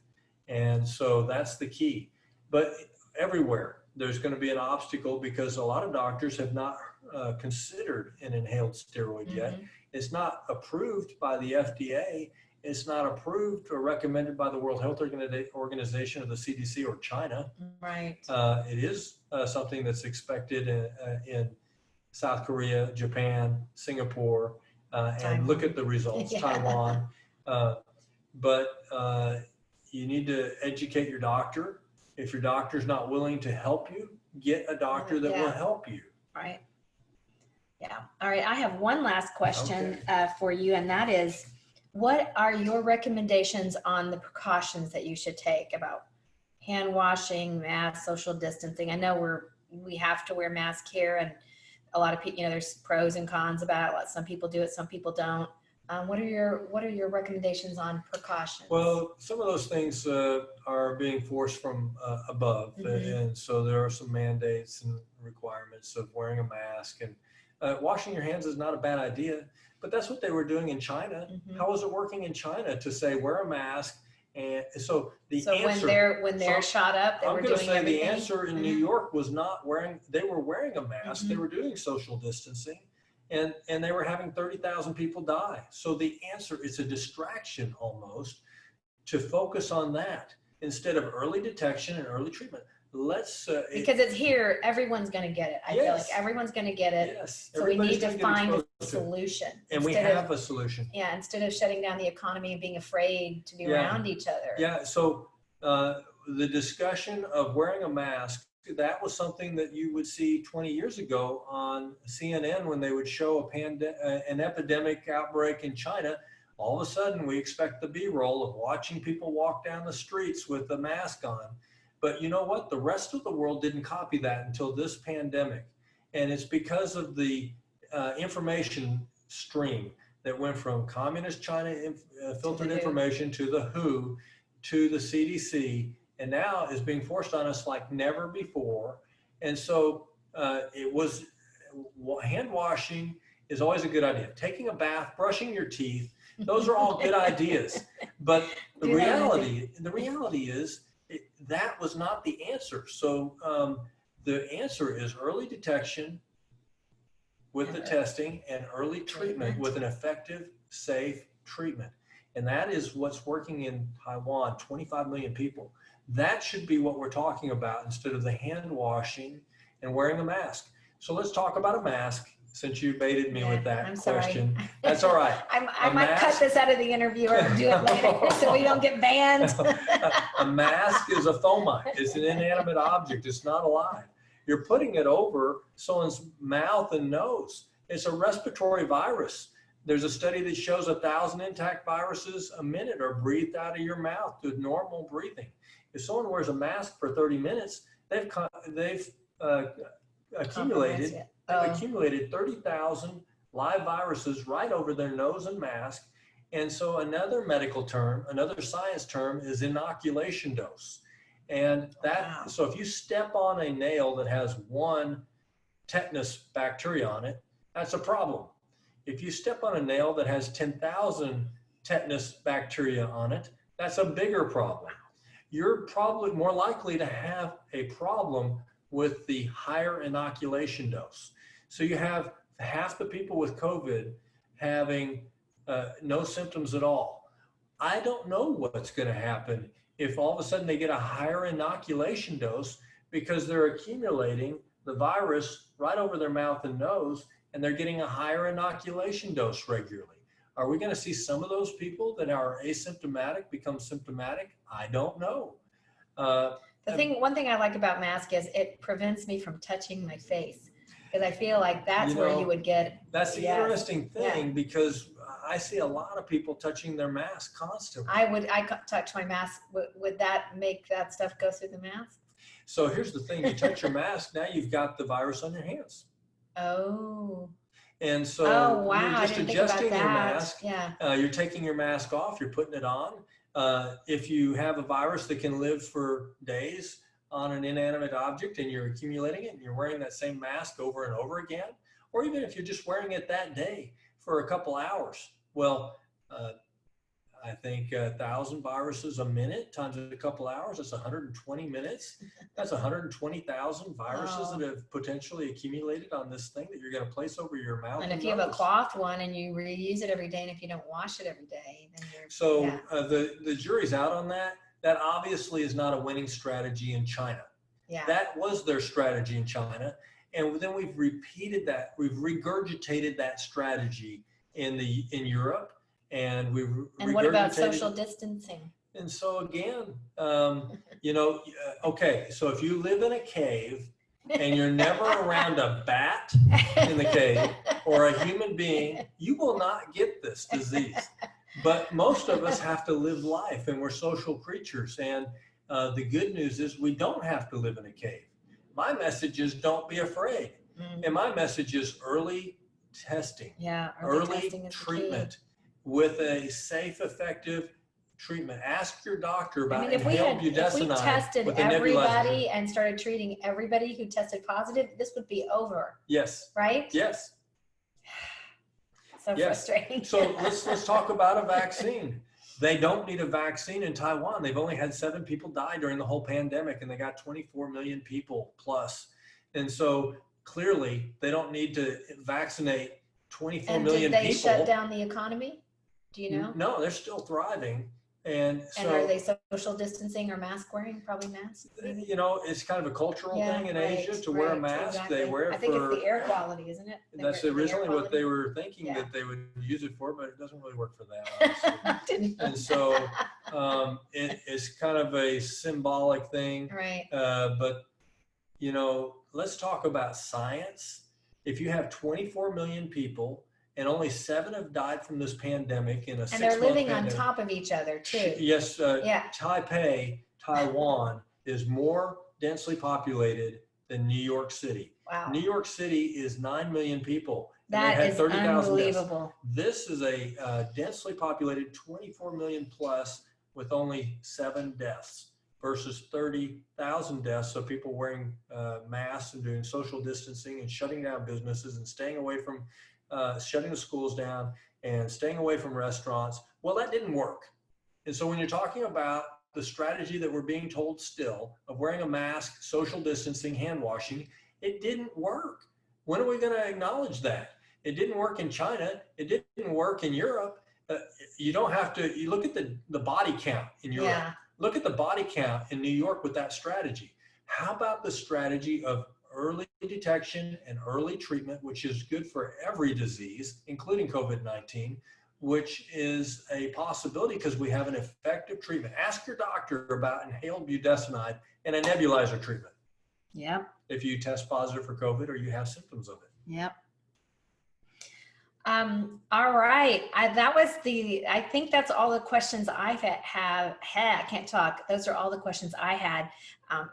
And so that's the key. But everywhere, there's going to be an obstacle because a lot of doctors have not considered an inhaled steroid mm-hmm. yet. It's not approved by the FDA. It's not approved or recommended by the World Health Organization or the CDC or China. Right. It is something that's expected in South Korea, Japan, Singapore, and look at the results, yeah. Taiwan. But you need to educate your doctor. If your doctor's not willing to help you, get a doctor that will help you. Right. Yeah. All right. I have one last question for you, and that is, what are your recommendations on the precautions that you should take about hand washing, masks, social distancing? I know we have to wear masks here, and a lot of people, there's pros and cons about it. Some people do it, some people don't. What are your recommendations on precautions? Well, some of those things are being forced from above, mm-hmm. and so there are some mandates and requirements of wearing a mask, and washing your hands is not a bad idea. But that's what they were doing in China. Mm-hmm. How was it working in China to say wear a mask? And so the answer when they're shot up, I'm going to say everything. The answer in mm-hmm. New York was not wearing. They were wearing a mask. Mm-hmm. They were doing social distancing, and they were having 30,000 people die. So the answer is a distraction almost to focus on that instead of early detection and early treatment. Because it's here, everyone's going to get it. I feel like everyone's going to get it. Yes. So we need to find a solution. And we have a solution. Yeah. Instead of shutting down the economy and being afraid to be around each other. Yeah. So the discussion of wearing a mask, that was something that you would see 20 years ago on CNN when they would show an epidemic outbreak in China. All of a sudden, we expect the B-roll of watching people walk down the streets with a mask on. But you know what? The rest of the world didn't copy that until this pandemic. And it's because of the information stream that went from communist China filtered information to the WHO, to the CDC, and now is being forced on us like never before. And so hand washing is always a good idea. Taking a bath, brushing your teeth, those are all good ideas. But the reality is, that was not the answer. So the answer is early detection with the testing and early treatment with an effective, safe treatment. And that is what's working in Taiwan, 25 million people. That should be what we're talking about instead of the hand washing and wearing a mask. So let's talk about a mask. Since you baited me with that question. That's all right. I might cut this out of the interview or do it later so we don't get banned. A mask is a fomite. It's an inanimate object. It's not alive. You're putting it over someone's mouth and nose. It's a respiratory virus. There's a study that shows 1,000 intact viruses a minute are breathed out of your mouth through normal breathing. If someone wears a mask for 30 minutes, they've accumulated 30,000 live viruses right over their nose and mask. And so another medical term, another science term is inoculation dose. And that, so if you step on a nail that has one tetanus bacteria on it, that's a problem. If you step on a nail that has 10,000 tetanus bacteria on it, that's a bigger problem. You're probably more likely to have a problem with the higher inoculation dose. So you have half the people with COVID having no symptoms at all. I don't know what's going to happen if all of a sudden they get a higher inoculation dose because they're accumulating the virus right over their mouth and nose, and they're getting a higher inoculation dose regularly. Are we going to see some of those people that are asymptomatic become symptomatic? I don't know. One thing I like about mask is it prevents me from touching my face, because I feel like that's where you would get. That's the interesting thing, because I see a lot of people touching their mask constantly. I touch my mask. Would that make that stuff go through the mask? So here's the thing: you touch your mask, now you've got the virus on your hands. Oh. And so wow, you're just adjusting your mask. Yeah. You're taking your mask off, you're putting it on. If you have a virus that can live for days on an inanimate object and you're accumulating it and you're wearing that same mask over and over again, or even if you're just wearing it that day for a couple hours, well, I think 1,000 viruses a minute times a couple hours, that's 120 minutes. That's 120,000 viruses that have potentially accumulated on this thing that you're going to place over your mouth. And if you have a cloth one and you reuse it every day, and if you don't wash it every day, then you're... So the jury's out on that. That obviously is not a winning strategy in China. Yeah. That was their strategy in China. And then we've repeated that. We've regurgitated that strategy in Europe. And what about social distancing? And so again, okay, so if you live in a cave and you're never around a bat in the cave or a human being, you will not get this disease. But most of us have to live life, and we're social creatures. And the good news is we don't have to live in a cave. My message is don't be afraid. And my message is early testing, early treatment. With a safe, effective treatment. Ask your doctor about inhaled budesonide. If we tested everybody and started treating everybody who tested positive, this would be over. Yes. Right? Yes. So frustrating. So let's talk about a vaccine. They don't need a vaccine in Taiwan. They've only had 7 people die during the whole pandemic, and they got 24 million people plus. And so clearly they don't need to vaccinate 24 million people. Did they shut down the economy? Do you know? No, they're still thriving. And are they social distancing or mask wearing? Probably masks. Maybe? It's kind of a cultural thing in Asia to wear a mask. Exactly. They wear it I think it's the air quality, isn't it? That's originally what they were thinking that they would use it for, but it doesn't really work for that. And so it's kind of a symbolic thing. Right. But, let's talk about science. If you have 24 million people, and only 7 have died from this pandemic in a 6-month pandemic. And they're living on top of each other too. Yes, Taipei, Taiwan is more densely populated than New York City. Wow. New York City is 9 million people. That is unbelievable. This is a densely populated 24 million plus with only 7 deaths versus 30,000 deaths. So people wearing masks and doing social distancing and shutting down businesses and staying away from shutting the schools down and staying away from restaurants. Well, that didn't work. And so when you're talking about the strategy that we're being told still of wearing a mask, social distancing, hand washing, it didn't work. When are we going to acknowledge that? It didn't work in China. It didn't work in Europe. You don't have to, you look at the body count in Europe. Yeah. Look at the body count in New York with that strategy. How about the strategy of early detection and early treatment, which is good for every disease, including COVID-19, which is a possibility because we have an effective treatment. Ask your doctor about inhaled budesonide and a nebulizer treatment. Yep. If you test positive for COVID or you have symptoms of it. Yep. All right. I think that's all the questions I've had. I can't talk. Those are all the questions I had.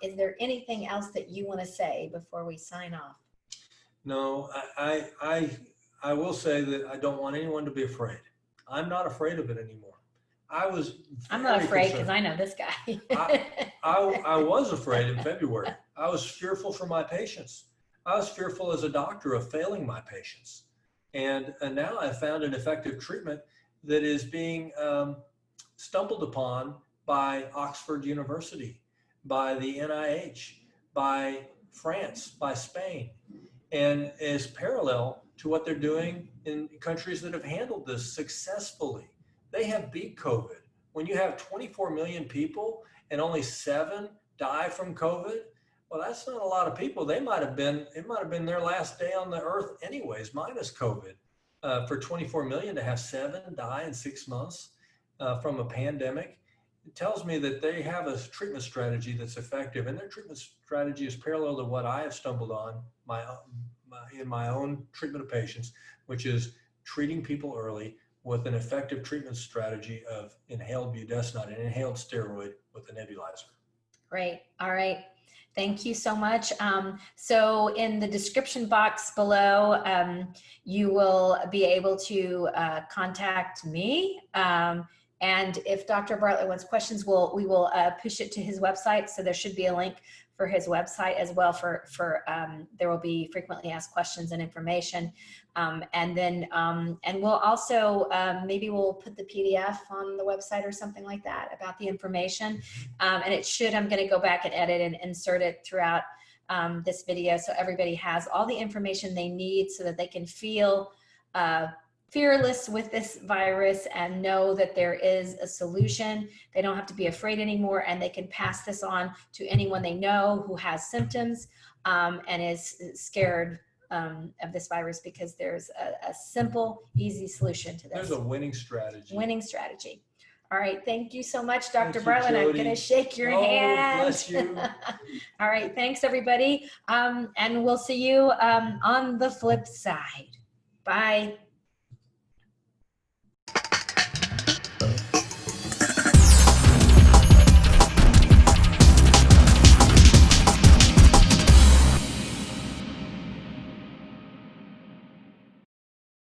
Is there anything else that you want to say before we sign off? No, I will say that I don't want anyone to be afraid. I'm not afraid of it anymore. I'm not afraid because concerned. I know this guy. I was afraid in February. I was fearful for my patients. I was fearful as a doctor of failing my patients. And now I've found an effective treatment that is being stumbled upon by Oxford University, by the NIH, by France, by Spain, and is parallel to what they're doing in countries that have handled this successfully. They have beat COVID. When you have 24 million people and only 7 die from COVID, well, that's not a lot of people. It might have been their last day on the earth anyways, minus COVID. For 24 million to have 7 die in 6 months from a pandemic, it tells me that they have a treatment strategy that's effective, and their treatment strategy is parallel to what I have stumbled on in my own treatment of patients, which is treating people early with an effective treatment strategy of inhaled budesonide, an inhaled steroid with a nebulizer. Great. All right. Thank you so much. So in the description box below, you will be able to contact me. And if Dr. Bartlett wants questions, we will push it to his website. So there should be a link for his website as well there will be frequently asked questions and information. And we'll also, maybe we'll put the PDF on the website or something like that about the information. And I'm going to go back and edit and insert it throughout this video so everybody has all the information they need so that they can feel fearless with this virus and know that there is a solution. They don't have to be afraid anymore, and they can pass this on to anyone they know who has symptoms and is scared of this virus, because there's a simple, easy solution to this. There's a winning strategy. Winning strategy. All right. Thank you so much, Dr. Bartlett. I'm going to shake your hand. Bless you. All right. Thanks, everybody. And we'll see you on the flip side. Bye.